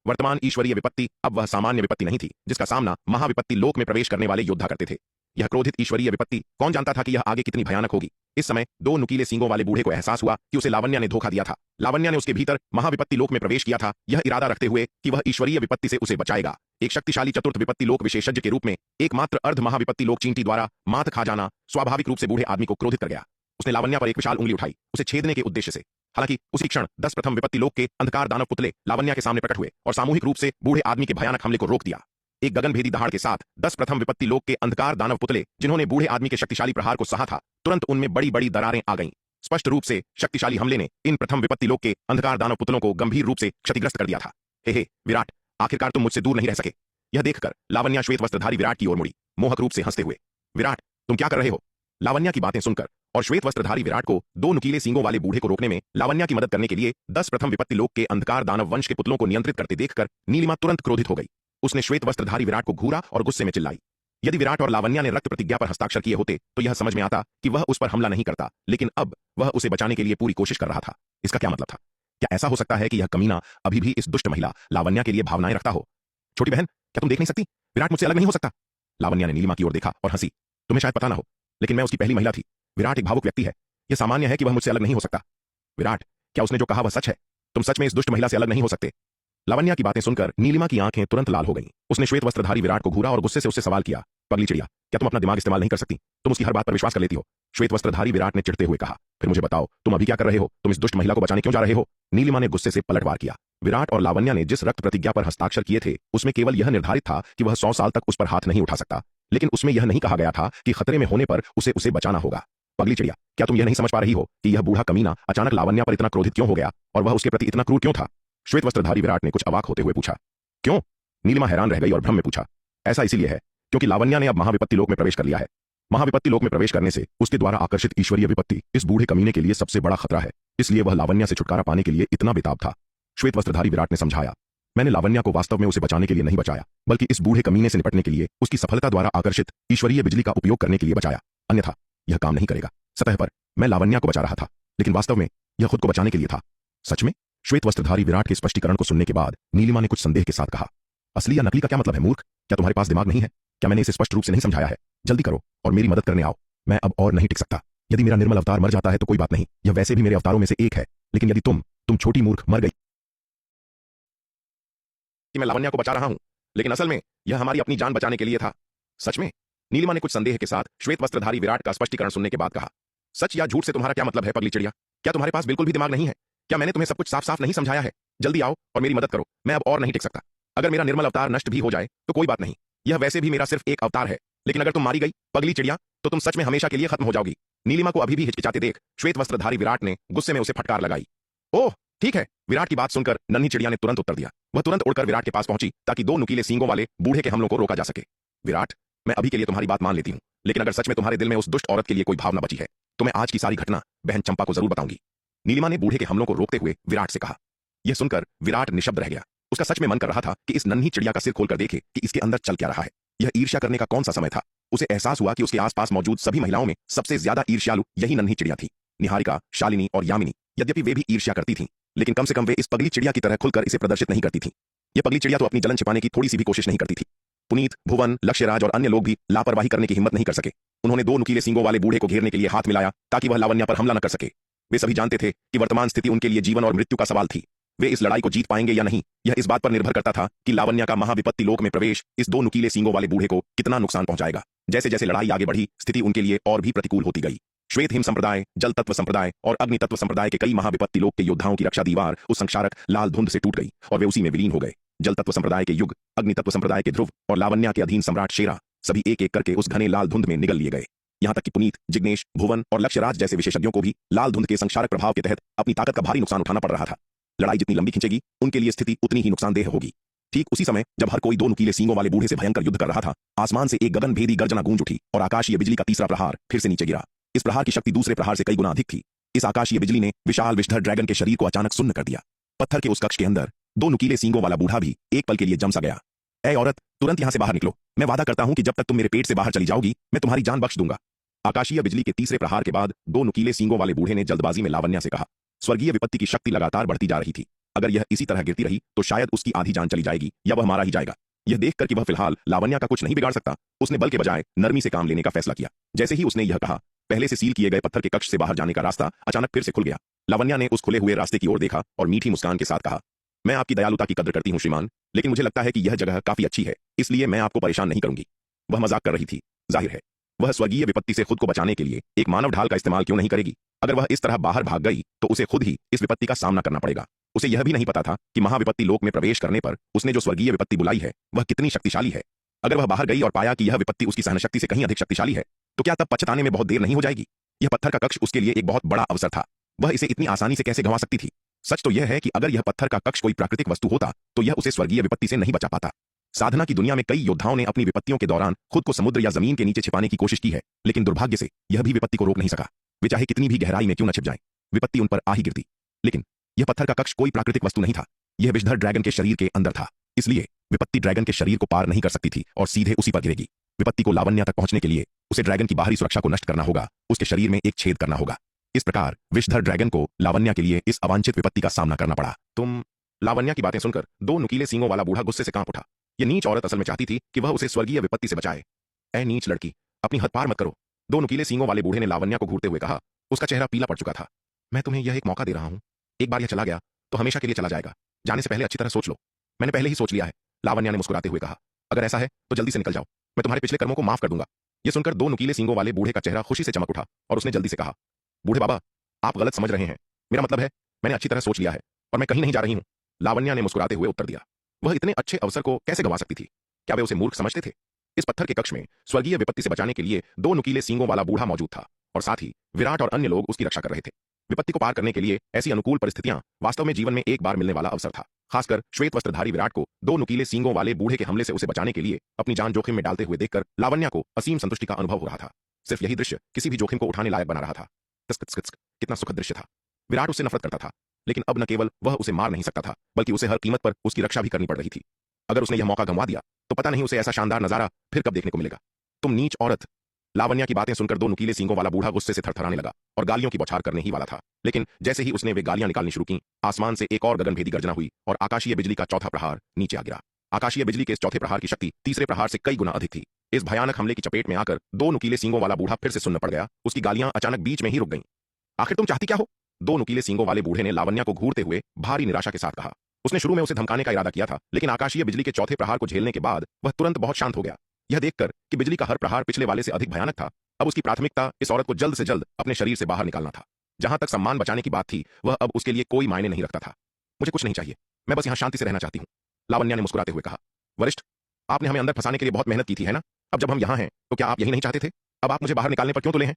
वर्तमान ईश्वरीय विपत्ति अब वह सामान्य विपत्ति नहीं थी जिसका सामना महाविपत्ति लोक में प्रवेश करने वाले योद्धा करते थे। यह क्रोधित ईश्वरीय विपत्ति, कौन जानता था कि यह आगे कितनी भयानक होगी। इस समय दो नुकीले सींगों वाले बूढ़े को एहसास हुआ कि उसे लावण्या ने धोखा दिया था। लावण्या ने उसके भीतर महाविपत्ति लोक में प्रवेश किया था, यह इरादा रखते हुए कि वह ईश्वरीय विपत्ति से उसे बचाएगा। एक शक्तिशाली चतुर्थ विपत्ति लोक विशेषज्ञ के रूप में एकमात्र अर्ध महाविपत्ति लोक चींटी द्वारा मात खा जाना स्वाभाविक रूप से बूढ़े आदमी को क्रोधित कर गया। उसने लावण्या पर एक विशाल उंगली उठाई, उसे छेदने के उद्देश्य से। हालांकि उसी क्षण 10 प्रथम विपत्ति लोक के अंधकार दानव पुतले लावण्या के सामने प्रकट हुए और सामूहिक रूप से बूढ़े आदमी के भयानक हमले को रोक दिया। एक गगनभेदी दहाड़ के साथ 10 प्रथम विपत्ति लोक के अंधकार दानव पुतले, जिन्होंने बूढ़े आदमी के शक्तिशाली प्रहार को सहा था, तुरंत उनमें बड़ी बड़ी दरारें आ गईं। स्पष्ट रूप से शक्तिशाली हमले ने इन प्रथम विपत्ति लोक के अंधकार दानव पुतलों को गंभीर रूप से क्षतिग्रस्त कर दिया था। हे विराट, आखिरकार तुम मुझसे दूर नहीं रह सके। यह देखकर लावण्या श्वेत वस्त्रधारी विराट की ओर मुड़ी, मोहक रूप से हंसते हुए। विराट, तुम क्या कर रहे हो? लावण्या की बातें सुनकर और श्वेत वस्त्रधारी विराट को दो नुकीले सींगों वाले बूढ़े को रोकने में लावण्या की मदद करने के लिए 10 प्रथम विपत्ति लोक के अंधकार दानव वंश के पुतलों को नियंत्रित करते देखकर नीलिमा तुरंत क्रोधित हो गई। उसने श्वेत वस्त्रधारी विराट को घूरा और गुस्से में चिल्लाई। यदि विराट और लावण्या ने रक्त प्रतिज्ञा पर हस्ताक्षर किए होते तो यह समझ में आता कि वह उस पर हमला नहीं करता, लेकिन अब वह उसे बचाने के लिए पूरी कोशिश कर रहा था। इसका क्या मतलब था? क्या ऐसा हो सकता है कि यह कमीना अभी भी इस दुष्ट महिला लावण्या के लिए भावनाएं रखता हो? छोटी बहन, क्या तुम देख नहीं सकती? विराट मुझसे अलग नहीं हो सकता। लावण्या ने नीलिमा की ओर देखा और हंसी। तुम्हें शायद पता ना हो, लेकिन मैं उसकी पहली महिला थी। विराट एक भावुक व्यक्ति है, यह सामान्य है कि वह मुझसे अलग नहीं हो सकता। विराट, क्या उसने जो कहा वह सच है? तुम सच में इस दुष्ट महिला से अलग नहीं हो सकते। लावण्या की बातें सुनकर नीलिमा की आंखें तुरंत लाल हो गईं। उसने श्वेत वस्त्रधारी विराट को घूरा और गुस्से से उससे सवाल किया, पगली चिड़िया, क्या तुम अपना दिमाग इस्तेमाल नहीं कर सकती? तुम उसकी हर बात पर विश्वास कर लेती हो। श्वेत वस्त्रधारी विराट ने चिढ़ते हुए कहा, फिर मुझे बताओ, तुम अभी क्या कर रहे हो? तुम इस दुष्ट महिला को बचाने क्यों जा रहे हो? नीलिमा ने गुस्से से पलटवार किया। विराट और लावण्या ने जिस रक्त प्रतिज्ञा पर हस्ताक्षर किए थे उसमें केवल यह निर्धारित था कि वह 100 साल तक उस पर हाथ नहीं उठा सकता, लेकिन उसमें यह नहीं कहा गया था कि खतरे में होने पर उसे बचाना होगा। पगली चिड़िया, क्या तुम यह नहीं समझ पा रही हो कि यह बूढ़ा कमीना अचानक लावण्या पर इतना क्रोधित क्यों हो गया और वह उसके प्रति इतना क्रूर क्यों था? श्वेत वस्त्रधारी विराट ने कुछ अवाक होते हुए पूछा। क्यों? नीलिमा हैरान रह गई और भ्रम में पूछा। ऐसा इसीलिए है क्योंकि लावण्या ने अब महाविपत्ति लोक में प्रवेश कर लिया है। महाविपत्ति लोक में प्रवेश करने से उसके द्वारा आकर्षित ईश्वरीय विपत्ति इस बूढ़े कमीने के लिए सबसे बड़ा खतरा है, इसलिए वह लावण्या से छुटकारा पाने के लिए इतना बेताब था। श्वेत वस्त्रधारी विराट ने समझाया, मैंने लावण्या को वास्तव में उसे बचाने के लिए नहीं बचाया, बल्कि इस बूढ़े कमीने से निपटने के लिए उसकी सफलता द्वारा आकर्षित ईश्वरीय बिजली का उपयोग करने के लिए बचाया, अन्यथा यह काम नहीं करेगा। सतह पर मैं लावण्या को बचा रहा था, लेकिन वास्तव में यह खुद को बचाने के लिए था। सच में? श्वेत वस्त्रधारी विराट के स्पष्टीकरण को सुनने के बाद नीलिमा ने कुछ संदेह के साथ कहा, असली या नकली का क्या मतलब है मूर्ख? क्या तुम्हारे पास दिमाग नहीं है? क्या मैंने इसे स्पष्ट रूप से नहीं समझाया है? जल्दी करो और मेरी मदद करने आओ। मैं अब और नहीं टिक सकता। यदि मेरा निर्मल अवतार मर जाता है तो कोई बात नहीं, यह वैसे भी मेरे अवतारों में से एक है, लेकिन यदि तुम छोटी मूर्ख मर गई कि मैं लावण्या को बचा रहा हूं, लेकिन असल में यह हमारी अपनी जान बचाने के लिए था। सच में? नीलिमा ने कुछ संदेह के साथ श्वेत वस्त्रधारी विराट का स्पष्टीकरण सुनने के बाद कहा, सच या झूठ से तुम्हारा क्या मतलब है पगली चिड़िया? क्या तुम्हारे पास बिल्कुल भी दिमाग नहीं है? क्या मैंने तुम्हें सब कुछ साफ साफ नहीं समझाया है? जल्दी आओ और मेरी मदद करो, मैं अब और नहीं टिक सकता। अगर मेरा निर्मल अवतार नष्ट भी हो जाए तो कोई बात नहीं, यह वैसे भी मेरा सिर्फ एक अवतार है, लेकिन अगर तुम मारी गई पगली चिड़िया तो तुम सच में हमेशा के लिए खत्म हो जाओगी। नीलिमा को अभी भी हिचकिचाते देख श्वेत वस्त्रधारी विराट ने गुस्से में उसे फटकार लगाई। ओह ठीक है, विराट की बात सुनकर नन्ही चिड़िया ने तुरंत उत्तर दिया। वह तुरंत उड़कर विराट के पास पहुंची ताकि दो नुकीले सींगों वाले बूढ़े के हमलों को रोका जा सके। विराट, मैं अभी के लिए तुम्हारी बात मान लेती हूं, लेकिन अगर सच में तुम्हारे दिल में उस दुष्ट औरत के लिए कोई भावना बची है तो मैं आज की सारी घटना बहन चंपा को जरूर बताऊंगी। नीलिमा ने बूढ़े के हमलों को रोकते हुए विराट से कहा। यह सुनकर विराट निशब्द रह गया। उसका सच में मन कर रहा था कि इस नन्ही चिड़िया का सिर खोलकर देखे कि इसके अंदर चल क्या रहा है। यह ईर्ष्या करने का कौन सा समय था? उसे एहसास हुआ कि उसके आसपास मौजूद सभी महिलाओं में सबसे ज्यादा ईर्ष्यालु यही नन्ही चिड़िया थी। निहारिका, शालिनी और यामिनी, यद्यपि वे भी ईर्ष्या करती थीं, लेकिन कम से कम वे इस पगली चिड़िया की तरह खुलकर इसे प्रदर्शित नहीं करती थीं। यह पगली चिड़िया तो अपनी जलन छिपाने की थोड़ी सी भी कोशिश नहीं करती थी। पुनीत, भुवन, लक्ष्यराज और अन्य लोग भी लापरवाही करने की हिम्मत नहीं कर सके। उन्होंने दो नुकीले सींगों वाले बूढ़े को घेरने के लिए हाथ मिलाया ताकि वह लावण्या पर हमला न कर सके। वे सभी जानते थे कि वर्तमान स्थिति उनके लिए जीवन और मृत्यु का सवाल थी। वे इस लड़ाई को जीत पाएंगे या नहीं, यह इस बात पर निर्भर करता था कि लावण्या का महाविपत्ति लोक में प्रवेश इस दो नुकीले सींगों वाले बूढ़े को कितना नुकसान पहुंचाएगा। जैसे जैसे लड़ाई आगे बढ़ी, स्थिति उनके लिए और भी प्रतिकूल होती गई। श्वेत हिम संप्रदाय, जल तत्व संप्रदाय और अग्नि तत्व संप्रदाय के कई महाविपत्ति लोक के योद्धाओं की रक्षा दीवार उस संक्षारक लाल धुंध से टूट गई और वे उसी में विलीन हो गए। जल तत्व संप्रदाय के युग, अग्नि तत्व संप्रदाय के ध्रुव और लावण्या के अधीन सम्राट शेरा सभी एक एक करके उस घने लाल धुंध में निगल लिए गए। यहां तक कि पुनीत, जिग्नेश, भुवन और लक्ष्यराज जैसे विशेषज्ञों को भी लाल धुंध के संक्षारक प्रभाव के तहत अपनी ताकत का भारी नुकसान उठाना पड़ रहा था। लड़ाई जितनी लंबी खिंचेगी उनके लिए स्थिति उतनी ही नुकसानदेह होगी। ठीक उसी समय जब हर कोई दो नुकीले सींगों वाले बूढ़े से भयंकर युद्ध कर रहा था, आसमान से एक गगनभेदी गर्जना गूंज उठी और आकाशीय बिजली का तीसरा प्रहार फिर से नीचे गिरा। इस प्रहार की शक्ति दूसरे प्रहार से कई गुना अधिक थी। इस आकाशीय बिजली ने विशाल विषधर ड्रैगन के शरीर को अचानक सुन्न कर दिया। पत्थर के उस कक्ष के अंदर दो नुकीले सींगों वाला बूढ़ा भी एक पल के लिए जम सा गया। ऐ औरत, तुरंत यहां से बाहर निकलो। मैं वादा करता हूं कि जब तक तुम मेरे पेट से बाहर चली जाओगी मैं तुम्हारी जान बख्श दूंगा। आकाशीय बिजली के तीसरे प्रहार के बाद दो नुकीले सींगों वाले बूढ़े ने जल्दबाजी में लावण्या से कहा। स्वर्गीय विपत्ति की शक्ति लगातार बढ़ती जा रही थी। अगर यह इसी तरह गिरती रही तो शायद उसकी आधी जान चली जाएगी या वह मारा ही जाएगा। यह देखकर कि वह फिलहाल लावण्या का कुछ नहीं बिगाड़ सकता, उसने बल के बजाय नरमी से काम लेने का फैसला किया। जैसे ही उसने यह कहा, पहले से सील किए गए पत्थर के कक्ष से बाहर जाने का रास्ता अचानक फिर से खुल गया। लावण्या ने उस खुले हुए रास्ते की ओर देखा और मीठी मुस्कान के साथ कहा, मैं आपकी दयालुता की कद्र करती हूं श्रीमान, लेकिन मुझे लगता है कि यह जगह काफी अच्छी है, इसलिए मैं आपको परेशान नहीं करूंगी। वह मजाक कर रही थी। जाहिर है वह स्वर्गीय विपत्ति से खुद को बचाने के लिए एक मानव ढाल का इस्तेमाल क्यों नहीं करेगी। अगर वह इस तरह बाहर भाग गई तो उसे खुद ही इस विपत्ति का सामना करना पड़ेगा। उसे यह भी नहीं पता था कि महाविपत्ति लोक में प्रवेश करने पर उसने जो स्वर्गीय विपत्ति बुलाई है वह कितनी शक्तिशाली है। अगर वह बाहर गई और पाया कि यह विपत्ति उसकी सहनशक्ति से कहीं अधिक शक्तिशाली है तो क्या तब पछताने में बहुत देर नहीं हो जाएगी। यह पत्थर का कक्ष उसके लिए एक बहुत बड़ा अवसर था। वह इसे इतनी आसानी से कैसे गंवा सकती थी। सच तो यह है कि अगर यह पत्थर का कक्ष कोई प्राकृतिक वस्तु होता तो यह उसे स्वर्गीय विपत्ति से नहीं बचा पाता। साधना की दुनिया में कई योद्धाओं ने अपनी विपत्तियों के दौरान खुद को समुद्र या जमीन के नीचे छिपाने की कोशिश की है, लेकिन दुर्भाग्य से यह भी विपत्ति को रोक नहीं सका। वे चाहे कितनी भी गहराई में क्यों न छिप जाएं, विपत्ति उन पर आ ही गिरती। लेकिन यह पत्थर का कक्ष कोई प्राकृतिक वस्तु नहीं था, यह विषधर ड्रैगन के शरीर के अंदर था। इसलिए विपत्ति ड्रैगन के शरीर को पार नहीं कर सकती थी और सीधे उसी पर गिरेगी। विपत्ति को लावण्या तक पहुंचने के लिए उसे ड्रैगन की बाहरी सुरक्षा को नष्ट करना होगा, उसके शरीर में एक छेद करना होगा। इस प्रकार विषधर ड्रैगन को लावण्या के लिए इस अवांछित विपत्ति का सामना करना पड़ा। तुम लावण्या की बातें सुनकर दो नुकीले सींगों वाला बूढ़ा गुस्से से कांप उठा। यह नीच औरत असल में चाहती थी कि वह उसे स्वर्गीय विपत्ति से बचाए। ऐ नीच लड़की, अपनी हद पार मत करो। दो नुकीले सींगों वाले बूढ़े ने लावण्या को घूरते हुए कहा। उसका चेहरा पीला पड़ चुका था। मैं तुम्हें यह एक मौका दे रहा हूं, एक बार यह चला गया तो हमेशा के लिए चला जाएगा। जाने से पहले अच्छी तरह सोच लो। मैंने पहले ही सोच लिया है, लावण्या ने मुस्कुराते हुए कहा। अगर ऐसा है तो जल्दी से निकल जाओ, मैं तुम्हारे पिछले कर्मों को माफ कर दूंगा। यह सुनकर दो नुकीले सींगों वाले बूढ़े का चेहरा खुशी से चमक उठा और उसने जल्दी से कहा, बूढ़े बाबा, आप गलत समझ रहे हैं। मेरा मतलब है मैंने अच्छी तरह सोच लिया है और मैं कहीं नहीं जा रही हूं। लावण्या ने मुस्कुराते हुए उत्तर दिया। वह इतने अच्छे अवसर को कैसे गंवा सकती थी। क्या वे उसे मूर्ख समझते थे। इस पत्थर के कक्ष में स्वर्गीय विपत्ति से बचाने के लिए दो नुकीले सींगों वाला बूढ़ा मौजूद था और साथ ही विराट और अन्य लोग उसकी रक्षा कर रहे थे। विपत्ति को पार करने के लिए ऐसी अनुकूल परिस्थितियां वास्तव में जीवन में एक बार मिलने वाला अवसर था। खासकर श्वेत वस्त्रधारी विराट को दो नुकीले सींगों वाले बूढ़े के हमले से उसे बचाने के लिए अपनी जान जोखिम में डालते हुए देखकर लावण्या को असीम संतुष्टि का अनुभव हो रहा था। सिर्फ यही दृश्य किसी भी जोखिम को उठाने लायक बना रहा था। कितना सुखद दृश्य था। विराट उससे नफरत करता था, लेकिन अब न केवल वह उसे मार नहीं सकता था बल्कि उसे हर कीमत पर उसकी रक्षा भी करनी पड़ रही थी। अगर उसने यह मौका गंवा दिया तो पता नहीं उसे ऐसा शानदार नजारा फिर कब देखने को मिलेगा। तुम नीच औरत। लावण्या की बातें सुनकर दो नुकीले सींगों वाला बूढ़ा गुस्से से थरथराने लगा और गालियों की बौछार करने ही वाला था। लेकिन जैसे ही उसने वे गालियां निकालनी शुरू की, आसमान से एक और गगनभेदी गर्जना हुई और आकाशीय बिजली का चौथा प्रहार नीचे आ गिरा। आकाशीय बिजली के इस चौथे प्रहार की शक्ति तीसरे प्रहार से कई गुना अधिक थी। इस भयानक हमले की चपेट में आकर दो नुकीले सींगों वाला बूढ़ा फिर से सुन्न पड़ गया। उसकी गालियां अचानक बीच में ही रुक गईं। आखिर तुम चाहती क्या हो। दो नुकीले सींगों वाले बूढ़े ने लावण्या को घूरते हुए भारी निराशा के साथ कहा। उसने शुरू में उसे धमकाने का इरादा किया था, लेकिन आकाशीय बिजली के चौथे प्रहार को झेलने के बाद वह तुरंत बहुत शांत हो गया। यह देखकर कि बिजली का हर प्रहार पिछले वाले से अधिक भयानक था, अब उसकी प्राथमिकता इस औरत को जल्द से जल्द अपने शरीर से बाहर निकालना था। जहां तक सम्मान बचाने की बात थी वह अब उसके लिए कोई मायने नहीं रखता था। मुझे कुछ नहीं चाहिए, मैं बस यहां शांति से रहना चाहती हूं, लावण्या ने मुस्कुराते हुए कहा। वरिष्ठ, आपने हमें अंदर फंसाने के लिए बहुत मेहनत की थी, है ना। अब जब हम यहां हैं तो क्या आप यही नहीं चाहते थे। अब आप मुझे बाहर निकालने पर क्यों तुले हैं।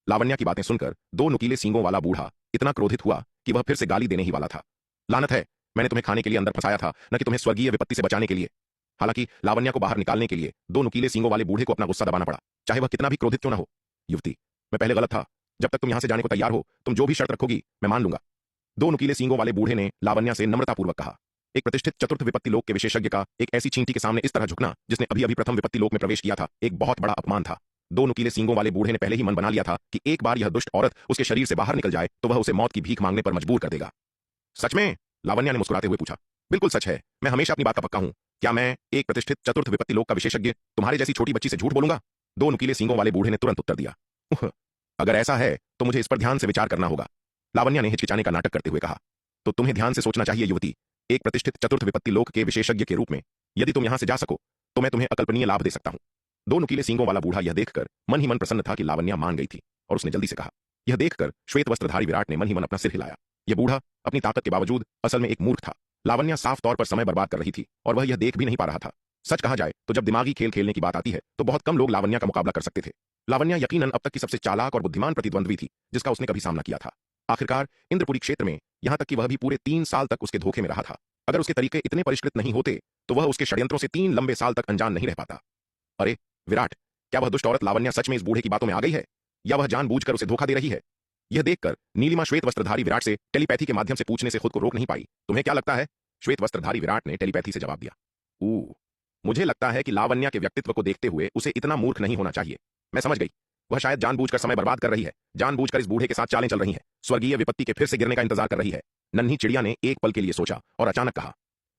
लावण्या की बातें सुनकर दो नुकीले सींगों वाला बूढ़ा इतना क्रोधित हुआ कि वह फिर से गाली देने ही वाला था। लानत है, मैंने तुम्हें खाने के लिए अंदर फंसाया था, न कि तुम्हें स्वर्गीय विपत्ति से बचाने के लिए। हालांकि लावण्या को बाहर निकालने के लिए दो नुकीले सींगों वाले बूढ़े को अपना गुस्सा दबाना पड़ा, चाहे वह कितना भी क्रोधित क्यों न हो। युवती, मैं पहले गलत था। जब तक तुम यहां से जाने को तैयार हो, तुम जो भी शर्त रखोगी मैं मान लूंगा। दो नुकीले सींगों वाले बूढ़े ने लावण्या से नम्रतापूर्वक कहा। एक प्रतिष्ठित चतुर्थ विपत्ति लोक के विशेषज्ञ का एक ऐसी चींटी के सामने इस तरह झुकना, जिसने अभी अभी प्रथम विपत्ति लोक में प्रवेश किया था, एक बहुत बड़ा अपमान था। दो नुकीले सींगों वाले बूढ़े ने पहले ही मन बना लिया था कि एक बार यह दुष्ट औरत उसके शरीर से बाहर निकल जाए तो वह उसे मौत की भीख मांगने पर मजबूर कर देगा। सच में। लावण्या ने मुस्कुराते हुए पूछा। बिल्कुल सच है, मैं हमेशा अपनी बात का पक्का हूं। क्या मैं, एक प्रतिष्ठित चतुर्थ विपत्ति लोक का विशेषज्ञ, तुम्हारे जैसी छोटी बच्ची से झूठ बोलूंगा। दो नुकीले सींगों वाले बूढ़े ने तुरंत उत्तर दिया। अगर ऐसा है तो मुझे इस पर ध्यान से विचार करना होगा, लावण्या ने हिचकिचाने का नाटक करते हुए कहा। तो तुम्हें ध्यान से सोचना चाहिए युवती। एक प्रतिष्ठित चतुर्थ विपत्ति लोक के विशेषज्ञ के रूप में यदि तुम यहां से जा सको तो मैं तुम्हें अकल्पनीय लाभ दे सकता हूं। दो नुकीले सींगों वाला बूढ़ा यह देखकर मन ही मन प्रसन्न था कि लावण्या मान गई थी और उसने जल्दी से कहा। यह देखकर श्वेत वस्त्रधारी विराट ने मन ही मन अपना सिर हिलाया। यह बूढ़ा अपनी ताकत के बावजूद असल में एक मूर्ख था। लावण्या साफ तौर पर समय बर्बाद कर रही थी और वह यह देख भी नहीं पा रहा था। सच कहा जाए तो जब दिमागी खेल खेलने की बात आती है तो बहुत कम लोग लावण्या का मुकाबला कर सकते थे। लावण्या यकीनन अब तक की सबसे चालाक और बुद्धिमान प्रतिद्वंद्वी थी जिसका उसने कभी सामना किया था। आखिरकार इंद्रपुरी क्षेत्र में यहां तक कि वह भी पूरे 3 साल तक उसके धोखे में रहा था। अगर उसके तरीके इतने परिष्कृत नहीं होते तो वह उसके षड्यंत्रों से 3 लंबे साल तक अनजान नहीं रह पाता। अरे विराट, क्या वह दुष्ट औरत लावण्या सच में इस बूढ़े की बातों में आ गई है या वह जानबूझकर उसे धोखा दे रही है। यह देखकर नीलिमा श्वेत वस्त्रधारी विराट से टेलीपैथी के माध्यम से पूछने से खुद को रोक नहीं पाई। तुम्हें क्या लगता है। श्वेत वस्त्रधारी विराट ने टेलीपैथी से जवाब दिया। मुझे लगता है कि लावण्या के व्यक्तित्व को देखते हुए उसे इतना मूर्ख नहीं होना चाहिए। मैं समझ गई, वह शायद जानबूझकर समय बर्बाद कर रही है, जानबूझकर इस बूढ़े के साथ चालें चल रही हैं, स्वर्गीय विपत्ति के फिर से गिरने का इंतजार कर रही है। नन्ही चिड़िया ने एक पल के लिए सोचा और अचानक कहा,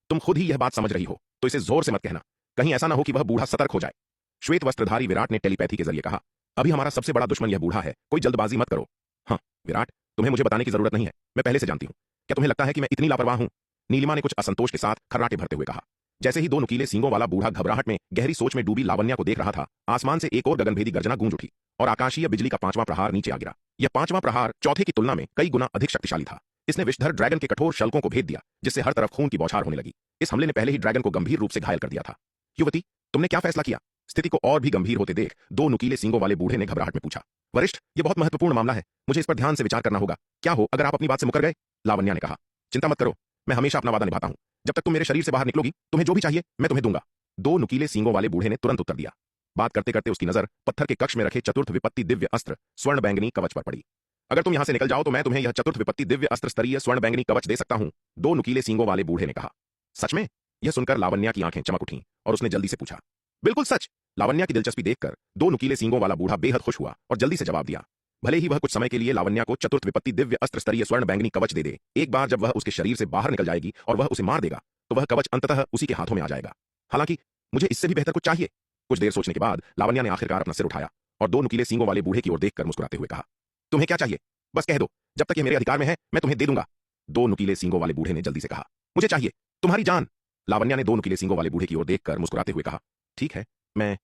तुम खुद ही यह बात समझ रही हो तो इसे जोर से मत कहना, कहीं ऐसा ना हो कि वह बूढ़ा सतर्क हो जाए। श्वेत वस्त्रधारी विराट ने टेलीपैथी के जरिए कहा, अभी हमारा सबसे बड़ा दुश्मन यह बूढ़ा है, कोई जल्दबाजी मत करो। हाँ विराट, तुम्हें मुझे बताने की जरूरत नहीं है, मैं पहले से जानती हूं। क्या तुम्हें लगता है कि मैं इतनी लापरवाह हूं? नीलिमा ने कुछ असंतोष के साथ खर्राटे भरते हुए कहा। जैसे ही दो नुकीले सींगों वाला बूढ़ा घबराहट में गहरी सोच में डूबी लावण्या को देख रहा था, आसमान से एक और गगनभेदी गर्जना गूंज उठी और आकाशीय बिजली का पांचवां प्रहार नीचे आ गिरा। यह पांचवां प्रहार चौथे की तुलना में कई गुना अधिक शक्तिशाली था। इसने विषधर ड्रैगन के कठोर शल्कों को भेद दिया, जिससे हर तरफ खून की बौछार होने लगी। इस हमले ने पहले ही ड्रैगन को गंभीर रूप से घायल कर दिया था। युवती, तुमने क्या फैसला किया? स्थिति को और भी गंभीर होते देख दो नुकीले सींगों वाले बूढ़े ने घबराहट में पूछा। वरिष्ठ, यह बहुत महत्वपूर्ण मामला है, मुझे इस पर ध्यान से विचार करना होगा। क्या हो अगर आप अपनी बात से मुकर गए? लावण्या ने कहा। चिंता मत करो, मैं हमेशा अपना वादा निभाता हूं। जब तक तुम मेरे शरीर से बाहर निकलोगी, तुम्हें जो भी चाहिए मैं तुम्हें दूंगा। दो नुकीले सींगों वाले बूढ़े ने तुरंत उत्तर दिया। बात करते करते उसकी नजर पत्थर के कक्ष में रखे चतुर्थ विपत्ति दिव्य अस्त्र स्वर्ण बैंगनी कवच पर पड़ी। अगर तुम यहां से निकल जाओ तो मैं तुम्हें यह चतुर्थ विपत्ति दिव्य अस्त्र स्तरीय स्वर्ण बैंगनी कवच दे सकता हूं, दो नुकीले सींगों वाले बूढ़े ने कहा। सच में? यह सुनकर लावण्या की आंखें चमक उठीं और उसने जल्दी से पूछा। बिल्कुल सच। लावण्या की दिलचस्पी देखकर दो नुकीले सींगों वाला बूढ़ा बेहद खुश हुआ और जल्दी से जवाब दिया। भले ही वह कुछ समय के लिए लावण्या को चतुर्थ विपत्ति दिव्य अस्त्र स्तरीय स्वर्ण बैंगनी कवच दे दे, एक बार जब वह उसके शरीर से बाहर निकल जाएगी और वह उसे मार देगा तो वह कवच अंततः उसी के हाथों में आ जाएगा। हालांकि मुझे इससे भी बेहतर कुछ चाहिए। कुछ देर सोचने के बाद लावण्या ने आखिरकार अपना सिर उठाया और दो नुकीले सींगों वाले बूढ़े की ओर देखकर मुस्कुराते हुए कहा, तुम्हें क्या चाहिए? बस कह दो, जब तक ये मेरे अधिकार में है मैं तुम्हें दे दूंगा। दो नुकीले सींगों वाले बूढ़े ने जल्दी से कहा, मुझे चाहिए तुम्हारी जान। लावण्या ने दो नुकीले सींगों वाले बूढ़े की ओर देखकर मुस्कुराते हुए कहा, ठीक है, मैं।